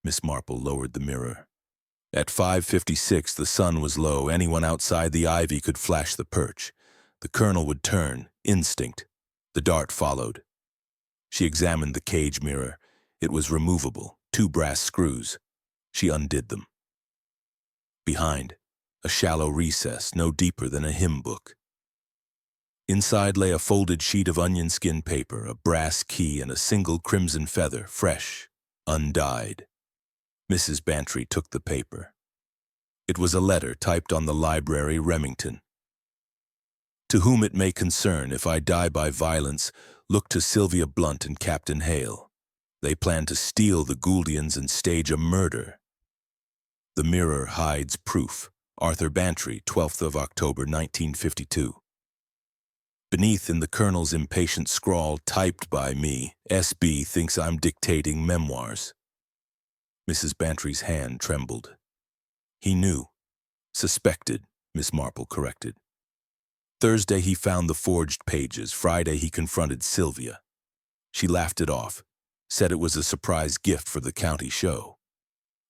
Miss Marple lowered the mirror. At 5:56, the sun was low. Anyone outside the ivy could flash the perch. The Colonel would turn, instinct. The dart followed. She examined the cage mirror. It was removable, 2 brass screws. She undid them. Behind, a shallow recess, no deeper than a hymn book. Inside lay a folded sheet of onion skin paper, a brass key, and a single crimson feather, fresh, undyed. Mrs. Bantry took the paper. It was a letter typed on the library Remington. "To whom it may concern, if I die by violence, look to Sylvia Blunt and Captain Hale. They plan to steal the Gouldians and stage a murder. The mirror hides proof. Arthur Bantry, 12th of October, 1952. Beneath, in the colonel's impatient scrawl typed by me, SB thinks I'm dictating memoirs. Mrs. Bantry's hand trembled. He knew. Suspected, Miss Marple corrected. Thursday he found the forged pages. Friday he confronted Sylvia. She laughed it off, said it was a surprise gift for the county show.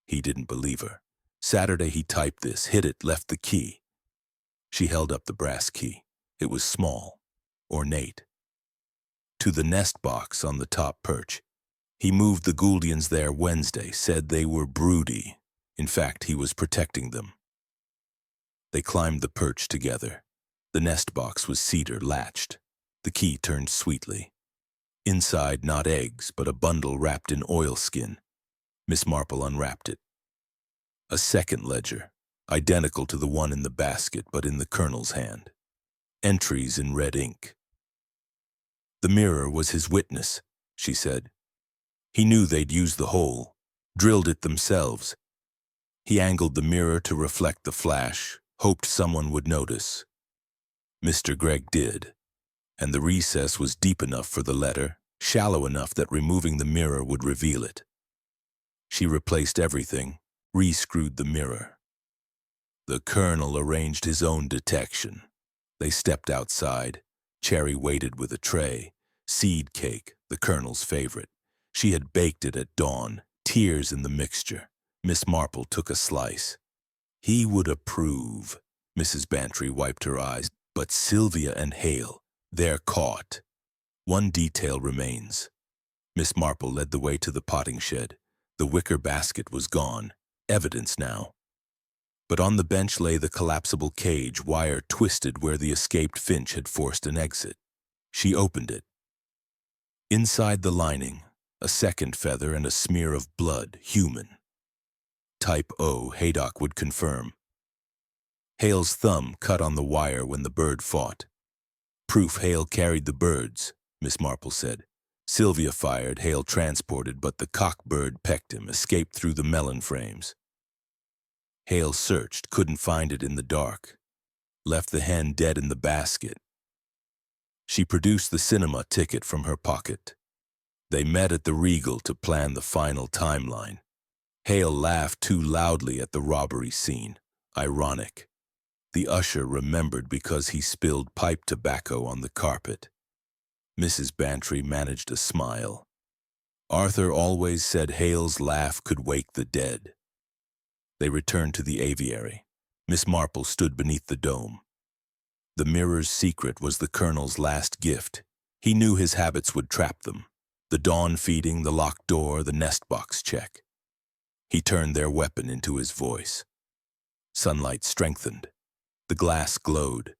He didn't believe her. Saturday he typed this, hid it, left the key. She held up the brass key. It was small, ornate. To the nest box on the top perch. He moved the Gouldians there Wednesday, said they were broody. In fact, he was protecting them. They climbed the perch together. The nest box was cedar latched. The key turned sweetly. Inside, not eggs, but a bundle wrapped in oilskin. Miss Marple unwrapped it. A second ledger, identical to the one in the basket, but in the colonel's hand. Entries in red ink. The mirror was his witness, she said. He knew they'd used the hole, drilled it themselves. He angled the mirror to reflect the flash, hoped someone would notice. Mr. Gregg did, and the recess was deep enough for the letter, shallow enough that removing the mirror would reveal it. She replaced everything, re-screwed the mirror. The colonel arranged his own detection. They stepped outside. Cherry waited with a tray. Seed cake, the colonel's favorite. She had baked it at dawn, tears in the mixture. Miss Marple took a slice. He would approve. Mrs. Bantry wiped her eyes. But Sylvia and Hale, they're caught. One detail remains. Miss Marple led the way to the potting shed. The wicker basket was gone. Evidence now. But on the bench lay the collapsible cage, wire twisted where the escaped finch had forced an exit. She opened it. Inside the lining, a second feather and a smear of blood, human. Type O, Haydock would confirm. Hale's thumb cut on the wire when the bird fought. Proof Hale carried the birds, Miss Marple said. Sylvia fired, Hale transported, but the cock-bird pecked him, escaped through the melon frames. Hale searched, couldn't find it in the dark. Left the hen dead in the basket. She produced the cinema ticket from her pocket. They met at the Regal to plan the final timeline. Hale laughed too loudly at the robbery scene. Ironic. The usher remembered because he spilled pipe tobacco on the carpet. Mrs. Bantry managed a smile. Arthur always said Hale's laugh could wake the dead. They returned to the aviary. Miss Marple stood beneath the dome. The mirror's secret was the colonel's last gift. He knew his habits would trap them. The dawn feeding, the locked door, the nest box check. He turned their weapon into his voice. Sunlight strengthened. The glass glowed.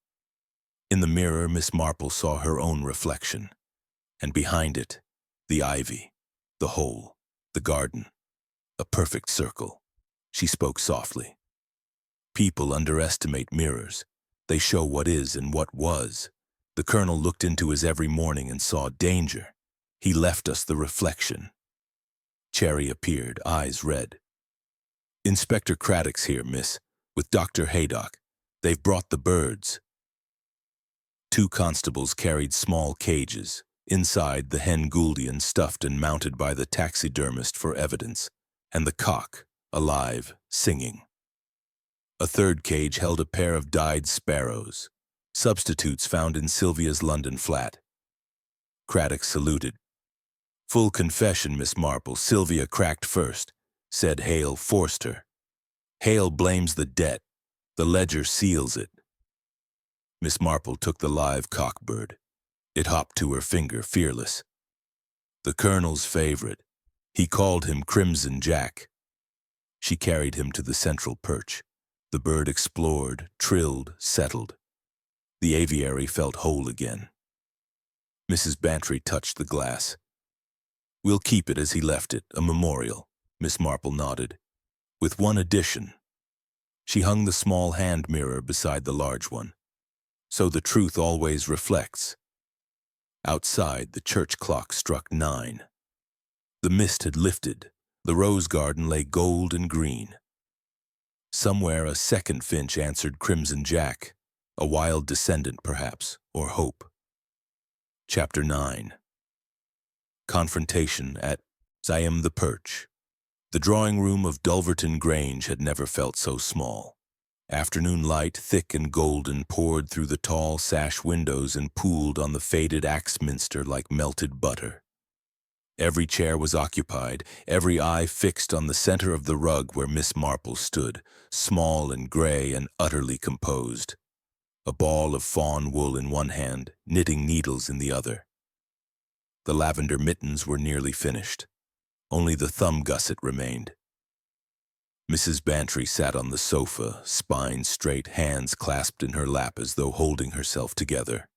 In the mirror, Miss Marple saw her own reflection. And behind it, the ivy, the hole, the garden. A perfect circle. She spoke softly. People underestimate mirrors. They show what is and what was. The colonel looked into his every morning and saw danger. He left us the reflection. Cherry appeared, eyes red. Inspector Craddock's here, miss, with Dr. Haydock. They've brought the birds. 2 constables carried small cages. Inside, the hen Gouldian stuffed and mounted by the taxidermist for evidence, and the cock, alive, singing. A 3rd cage held a pair of dyed sparrows, substitutes found in Sylvia's London flat. Craddock saluted. Full confession, Miss Marple. Sylvia cracked first, said Hale forced her. Hale blames the debt. The ledger seals it. Miss Marple took the live cockbird. It hopped to her finger, fearless. The colonel's favorite. He called him Crimson Jack. She carried him to the central perch. The bird explored, trilled, settled. The aviary felt whole again. Mrs. Bantry touched the glass. We'll keep it as he left it, a memorial, Miss Marple nodded. With one addition. She hung the small hand mirror beside the large one. So the truth always reflects. Outside, the church clock struck 9. The mist had lifted. The rose garden lay gold and green. Somewhere a second finch answered Crimson Jack, a wild descendant perhaps, or hope. Chapter 9. Confrontation at Siam the Perch. The drawing room of Dulverton Grange had never felt so small. Afternoon light, thick and golden, poured through the tall sash windows and pooled on the faded Axminster like melted butter. Every chair was occupied, every eye fixed on the center of the rug where Miss Marple stood, small and gray and utterly composed. A ball of fawn wool in one hand, knitting needles in the other. The lavender mittens were nearly finished. Only the thumb gusset remained. Mrs. Bantry sat on the sofa, spine straight, hands clasped in her lap as though holding herself together.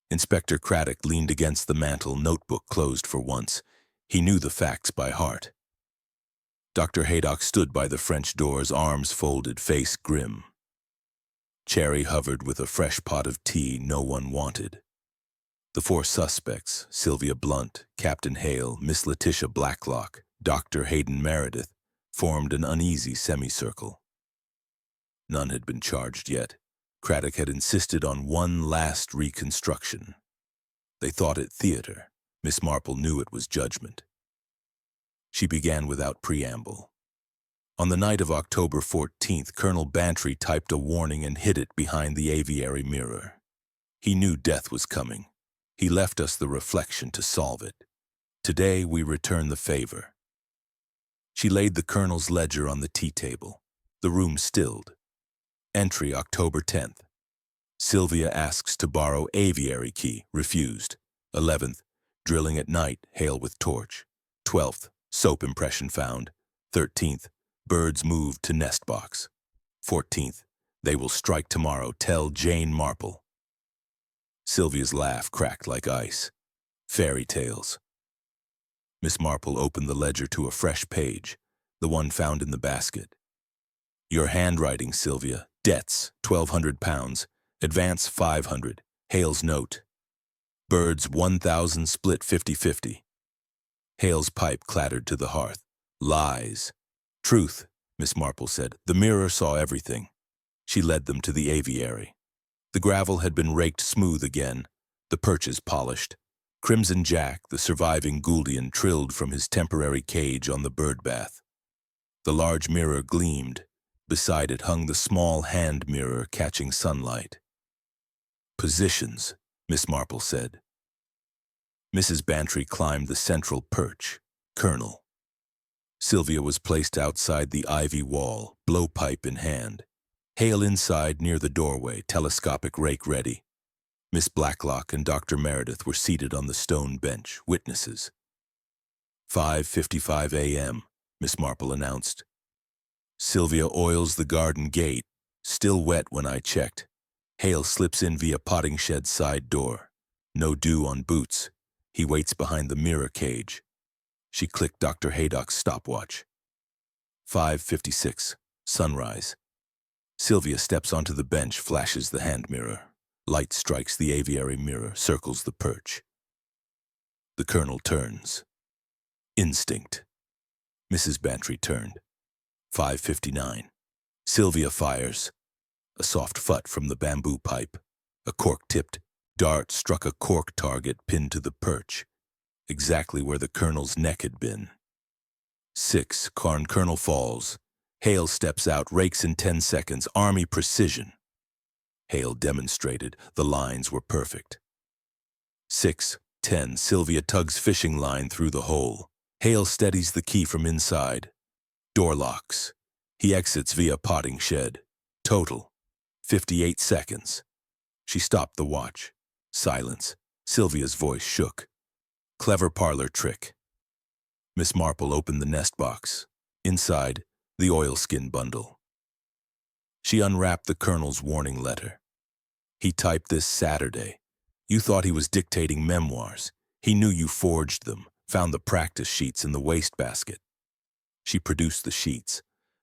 Inspector Craddock leaned against the mantel, notebook closed for once. He knew the facts by heart. Dr. Haydock stood by the French doors, arms folded, face grim. Cherry hovered with a fresh pot of tea no one wanted. The four suspects, Sylvia Blunt, Captain Hale, Miss Letitia Blacklock, Dr. Hayden Meredith, formed an uneasy semicircle. None had been charged yet. Craddock had insisted on one last reconstruction. They thought it theater. Miss Marple knew it was judgment. She began without preamble. On the night of October 14th, Colonel Bantry typed a warning and hid it behind the aviary mirror. He knew death was coming. He left us the reflection to solve it. Today we return the favor. She laid the colonel's ledger on the tea table. The room stilled. Entry October 10th. Sylvia asks to borrow aviary key, refused. 11th. Drilling at night, Hale with torch. 12th. Soap impression found. 13th. Birds moved to nest box. 14th. They will strike tomorrow, tell Jane Marple. Sylvia's laugh cracked like ice. Fairy tales. Miss Marple opened the ledger to a fresh page, the one found in the basket. Your handwriting, Sylvia. Debts, £1,200. Advance, £500. Hale's note. Birds, 1,000 split 50-50. Hale's pipe clattered to the hearth. Lies. Truth, Miss Marple said. The mirror saw everything. She led them to the aviary. The gravel had been raked smooth again, the perches polished. Crimson Jack, the surviving Gouldian, trilled from his temporary cage on the bird bath. The large mirror gleamed. Beside it hung the small hand mirror catching sunlight. Positions, Miss Marple said. Mrs. Bantry climbed the central perch, Colonel. Sylvia was placed outside the ivy wall, blowpipe in hand. Hale inside near the doorway, telescopic rake ready. Miss Blacklock and Dr. Meredith were seated on the stone bench, witnesses. 5:55 a.m., Miss Marple announced. Sylvia oils the garden gate, still wet when I checked. Hale slips in via potting shed side door. No dew on boots. He waits behind the mirror cage. She clicked Dr. Haydock's stopwatch. 5:56, sunrise. Sylvia steps onto the bench, flashes the hand mirror. Light strikes the aviary mirror, circles the perch. The colonel turns. Instinct. Mrs. Bantry turned. 5:59. Sylvia fires. A soft phut from the bamboo pipe. A cork-tipped dart struck a cork target pinned to the perch, exactly where the colonel's neck had been. 6. Colonel falls. Hale steps out, rakes in 10 seconds. Army precision. Hale demonstrated. The lines were perfect. 6:10. Sylvia tugs fishing line through the hole. Hale steadies the key from inside. Door locks. He exits via potting shed. Total, 58 seconds. She stopped the watch. Silence. Sylvia's voice shook. Clever parlor trick. Miss Marple opened the nest box. Inside, the oilskin bundle. She unwrapped the colonel's warning letter. He typed this Saturday. You thought he was dictating memoirs. He knew you forged them, found the practice sheets in the wastebasket. She produced the sheets,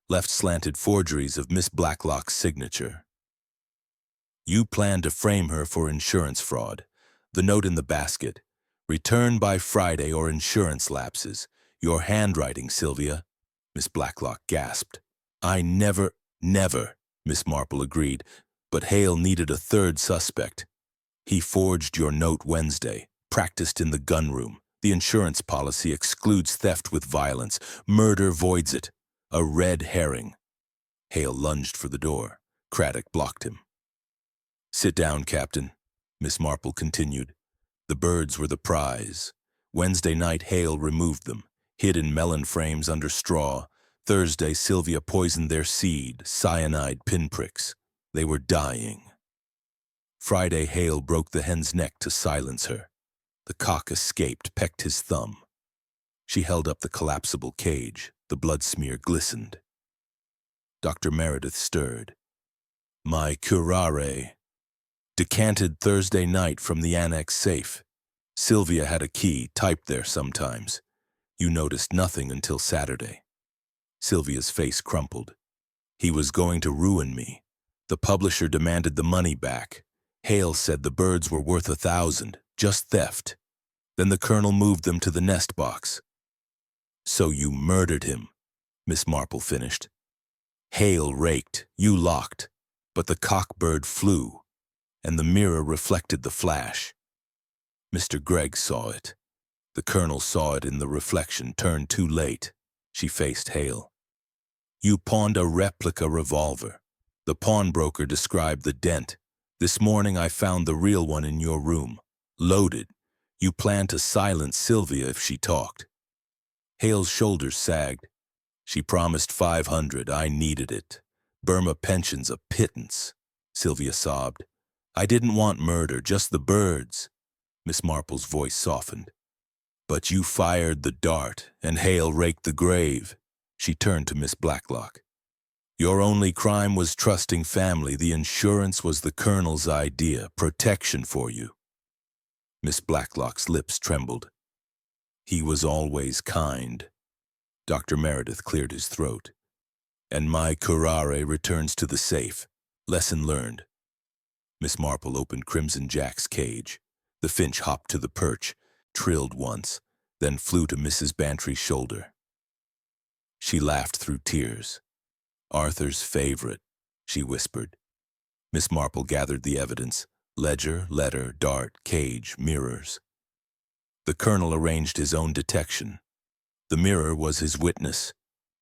left slanted forgeries of Miss Blacklock's signature. You planned to frame her for insurance fraud. The note in the basket. Return by Friday or insurance lapses. Your handwriting, Sylvia. Miss Blacklock gasped. I never, Miss Marple agreed, but Hale needed a third suspect. He forged your note Wednesday, practiced in the gunroom. The insurance policy excludes theft with violence. Murder voids it. A red herring. Hale lunged for the door. Craddock blocked him. Sit down, Captain, Miss Marple continued. The birds were the prize. Wednesday night, Hale removed them, hid in melon frames under straw. Thursday, Sylvia poisoned their seed, cyanide pinpricks. They were dying. Friday, Hale broke the hen's neck to silence her. The cock escaped, pecked his thumb. She held up the collapsible cage. The blood smear glistened. Dr. Meredith stirred. My curare. Decanted Thursday night from the annex safe. Sylvia had a key, typed there sometimes. You noticed nothing until Saturday. Sylvia's face crumpled. He was going to ruin me. The publisher demanded the money back. Hale said the birds were worth 1,000, just theft. Then the colonel moved them to the nest box. So you murdered him, Miss Marple finished. Hale raked, you locked, but the cockbird flew, and the mirror reflected the flash. Mr. Gregg saw it. The colonel saw it in the reflection, turned too late. She faced Hale. You pawned a replica revolver. The pawnbroker described the dent. This morning I found the real one in your room, loaded. You planned to silence Sylvia if she talked. Hale's shoulders sagged. She promised 500. I needed it. Burma pension's a pittance. Sylvia sobbed. I didn't want murder, just the birds. Miss Marple's voice softened. But you fired the dart, and Hale raked the grave. She turned to Miss Blacklock. Your only crime was trusting family. The insurance was the colonel's idea, protection for you. Miss Blacklock's lips trembled. He was always kind. Dr. Meredith cleared his throat. And my curare returns to the safe. Lesson learned. Miss Marple opened Crimson Jack's cage. The finch hopped to the perch, trilled once, then flew to Mrs. Bantry's shoulder. She laughed through tears. Arthur's favorite, she whispered. Miss Marple gathered the evidence: ledger, letter, dart, cage, mirrors. The colonel arranged his own detection. The mirror was his witness.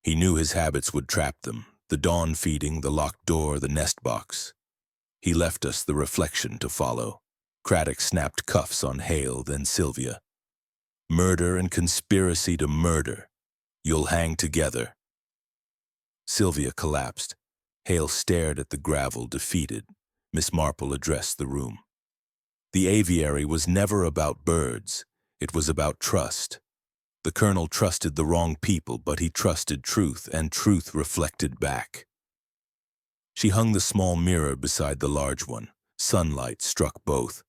He knew his habits would trap them: the dawn feeding, the locked door, the nest box. He left us the reflection to follow. Craddock snapped cuffs on Hale, then Sylvia. Murder and conspiracy to murder. You'll hang together. Sylvia collapsed. Hale stared at the gravel, defeated. Miss Marple addressed the room. The aviary was never about birds. It was about trust. The colonel trusted the wrong people, but he trusted truth, and truth reflected back. She hung the small mirror beside the large one. Sunlight struck both.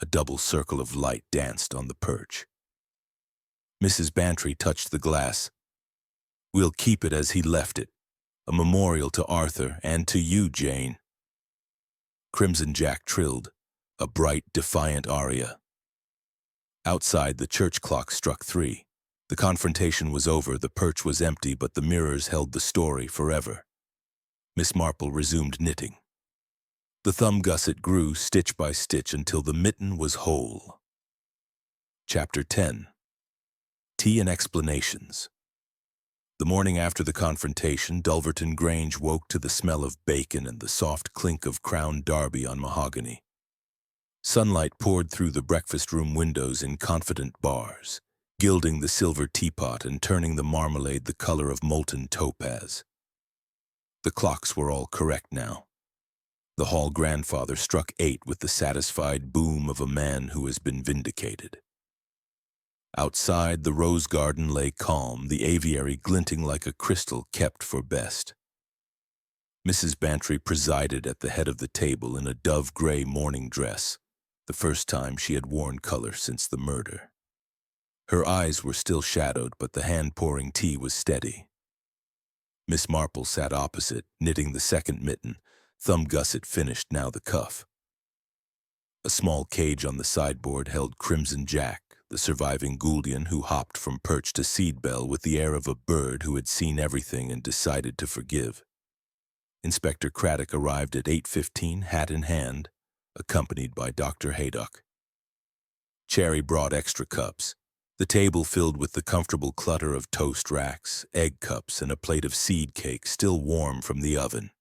A double circle of light danced on the perch. Mrs. Bantry touched the glass. We'll keep it as he left it, a memorial to Arthur and to you, Jane. Crimson Jack trilled, a bright, defiant aria. Outside, the church clock struck 3. The confrontation was over, the perch was empty, but the mirrors held the story forever. Miss Marple resumed knitting. The thumb gusset grew stitch by stitch until the mitten was whole. Chapter 10. Tea and Explanations. The morning after the confrontation, Dulverton Grange woke to the smell of bacon and the soft clink of Crown Derby on mahogany. Sunlight poured through the breakfast room windows in confident bars, gilding the silver teapot and turning the marmalade the color of molten topaz. The clocks were all correct now. The hall grandfather struck 8 with the satisfied boom of a man who has been vindicated. Outside, the rose garden lay calm, the aviary glinting like a crystal kept for best. Mrs. Bantry presided at the head of the table in a dove-gray morning dress, the first time she had worn color since the murder. Her eyes were still shadowed, but the hand-pouring tea was steady. Miss Marple sat opposite, knitting the second mitten, thumb gusset finished, now the cuff. A small cage on the sideboard held Crimson Jack, the surviving Gouldian who hopped from perch to seed bell with the air of a bird who had seen everything and decided to forgive. Inspector Craddock arrived at 8:15, hat in hand. accompanied by Dr. Haydock. Cherry brought extra cups. The table filled with the comfortable clutter of toast racks, egg cups, and a plate of seed cake still warm from the oven.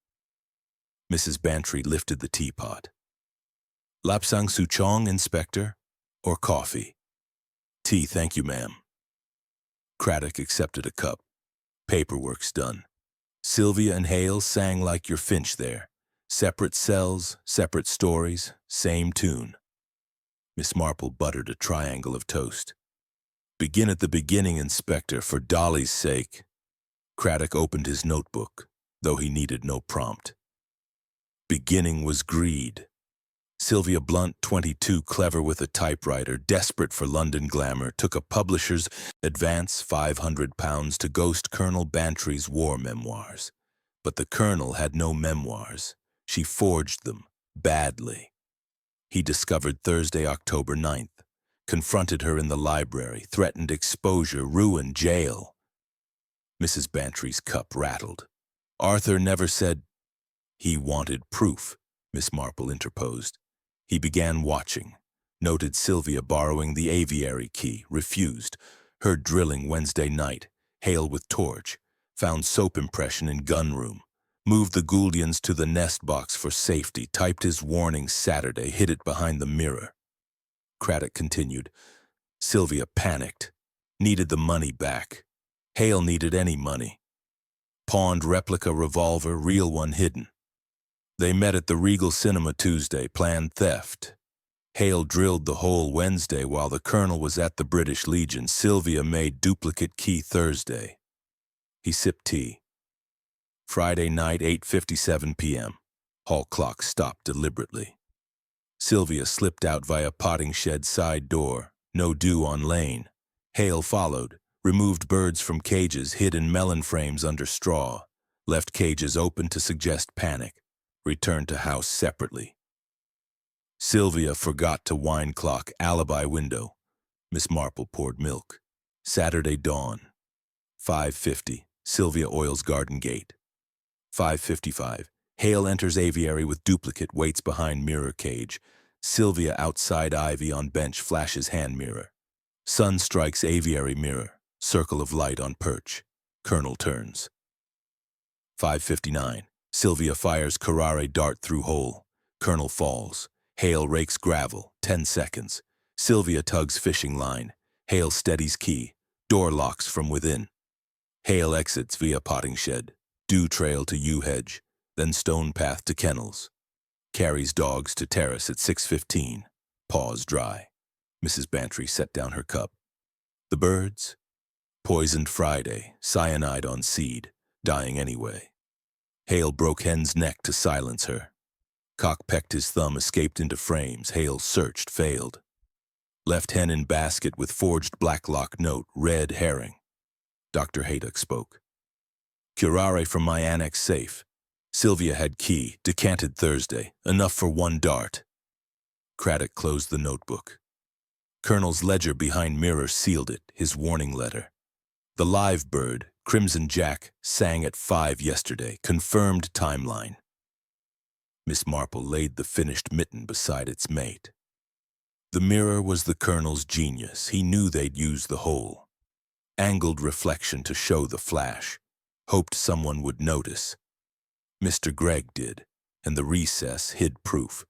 Mrs. Bantry lifted the teapot. "Lapsang souchong, Inspector, or coffee?" "Tea, thank you, ma'am." Craddock accepted a cup. "Paperwork's done. Sylvia and Hale sang like your Finch there. Separate cells, separate stories, same tune." Miss Marple buttered a triangle of toast. "Begin at the beginning, Inspector, for Dolly's sake." Craddock opened his notebook, though he needed no prompt. Beginning was greed. Sylvia Blunt, 22, clever with a typewriter, desperate for London glamour, took a publisher's advance £500 to ghost Colonel Bantry's war memoirs. But the Colonel had no memoirs. She forged them, badly. He discovered Thursday, October 9th. Confronted her in the library, threatened exposure, ruin, jail. Mrs. Bantry's cup rattled. "Arthur never said—" "He wanted proof," Miss Marple interposed. He began watching. Noted Sylvia borrowing the aviary key, refused. Heard drilling Wednesday night. Hale with torch. Found soap impression in gun room. Moved the Gouldians to the nest box for safety. Typed his warning Saturday, hid it behind the mirror. Craddock continued. Sylvia panicked. Needed the money back. Hale needed any money. Pawned replica revolver, real one hidden. They met at the Regal Cinema Tuesday, planned theft. Hale drilled the hole Wednesday while the Colonel was at the British Legion. Sylvia made duplicate key Thursday. He sipped tea. Friday night, 8:57 p.m. Hall clock stopped deliberately. Sylvia slipped out via potting shed side door. No dew on lane. Hale followed. Removed birds from cages, hid in melon frames under straw. Left cages open to suggest panic. Returned to house separately. Sylvia forgot to wine clock, alibi window. Miss Marple poured milk. Saturday dawn. 5:50. Sylvia oils garden gate. 5:55. Hale enters aviary with duplicate, waits behind mirror cage. Sylvia outside ivy on bench, flashes hand mirror. Sun strikes aviary mirror. Circle of light on perch. Colonel turns. 5:59. Sylvia fires Carrare dart through hole. Colonel falls. Hale rakes gravel. 10 seconds. Sylvia tugs fishing line. Hale steadies key. Door locks from within. Hale exits via potting shed. Dew trail to yew hedge. Then stone path to kennels. Carries dogs to terrace at 6:15. Paws dry. Mrs. Bantry set down her cup. The birds? Poisoned Friday. Cyanide on seed. Dying anyway. Hale broke hen's neck to silence her. Cock pecked his thumb, escaped into frames. Hale searched, failed. Left hen in basket with forged blacklock note, red herring. Dr. Haydock spoke. Curare from my annex safe. Sylvia had key, decanted Thursday, enough for one dart. Craddock closed the notebook. Colonel's ledger behind mirror sealed it, his warning letter. The live bird, Crimson Jack, sang at 5 yesterday, confirmed timeline. Miss Marple laid the finished mitten beside its mate. The mirror was the Colonel's genius. He knew they'd use the hole. Angled reflection to show the flash. Hoped someone would notice. Mr. Gregg did, and the recess hid proof.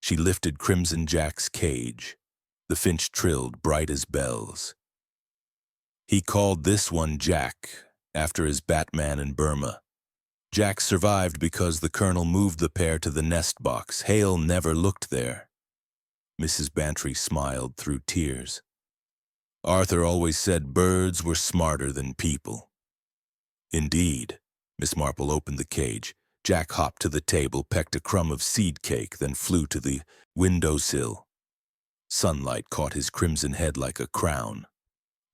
She lifted Crimson Jack's cage. The finch trilled, bright as bells. He called this one Jack, after his Batman in Burma. Jack survived because the Colonel moved the pair to the nest box. Hale never looked there. Mrs. Bantry smiled through tears. Arthur always said birds were smarter than people. Indeed. Miss Marple opened the cage. Jack hopped to the table, pecked a crumb of seed cake, then flew to the windowsill. Sunlight caught his crimson head like a crown.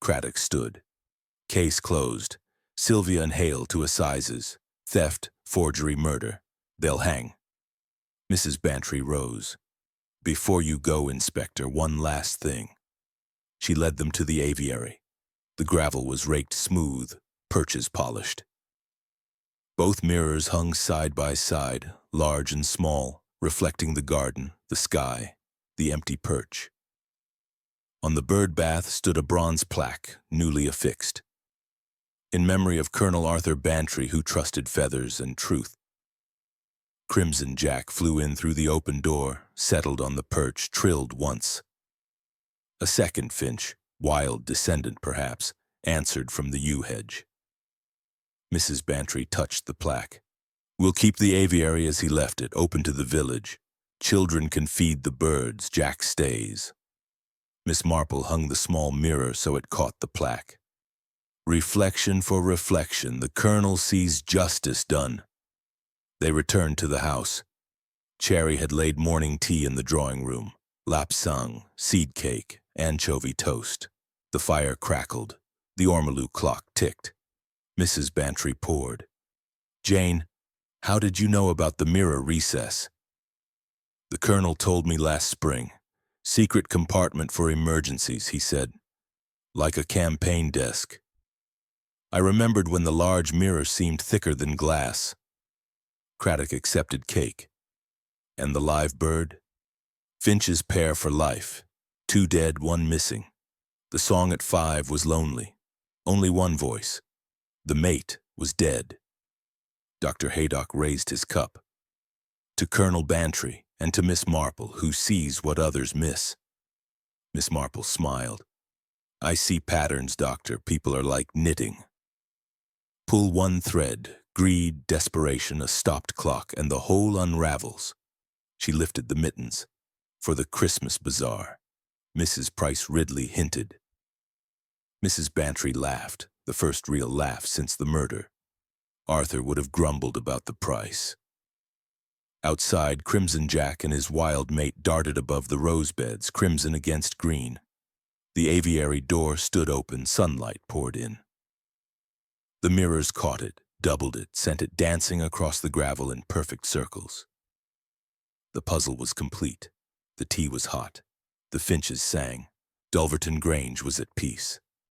Craddock stood. Case closed. Sylvia and Hale to assizes. Theft, forgery, murder. They'll hang. Mrs. Bantry rose. Before you go, Inspector, one last thing. She led them to the aviary. The gravel was raked smooth, perches polished. Both mirrors hung side by side, large and small, reflecting the garden, the sky, the empty perch. On the bird bath stood a bronze plaque, newly affixed, in memory of Colonel Arthur Bantry, who trusted feathers and truth. Crimson Jack flew in through the open door, settled on the perch, trilled once. A second finch, wild descendant perhaps, answered from the yew hedge. Mrs. Bantry touched the plaque. "We'll keep the aviary as he left it, open to the village. Children can feed the birds, Jack stays." Miss Marple hung the small mirror so it caught the plaque. "Reflection for reflection, the Colonel sees justice done." They returned to the house. Cherry had laid morning tea in the drawing room. Lapsang, seed cake, anchovy toast. The fire crackled. The ormolu clock ticked. Mrs. Bantry poured. "Jane, how did you know about the mirror recess?" "The Colonel told me last spring. Secret compartment for emergencies," he said. "Like a campaign desk." I remembered when the large mirror seemed thicker than glass. Craddock accepted cake. And the live bird? Finch's pair for life. 2 dead, 1 missing. The song at 5 was lonely. Only one voice. The mate was dead. Dr. Haydock raised his cup. "To Colonel Bantry and to Miss Marple, who sees what others miss." Miss Marple smiled. "I see patterns, Doctor. People are like knitting. Pull one thread, greed, desperation, a stopped clock, and the whole unravels." She lifted the mittens. "For the Christmas bazaar," Mrs. Price Ridley hinted. Mrs. Bantry laughed, the first real laugh since the murder. Arthur would have grumbled about the price. Outside, Crimson Jack and his wild mate darted above the rose beds, crimson against green. The aviary door stood open, sunlight poured in. The mirrors caught it, doubled it, sent it dancing across the gravel in perfect circles. The puzzle was complete. The tea was hot. The finches sang. Dulverton Grange was at peace.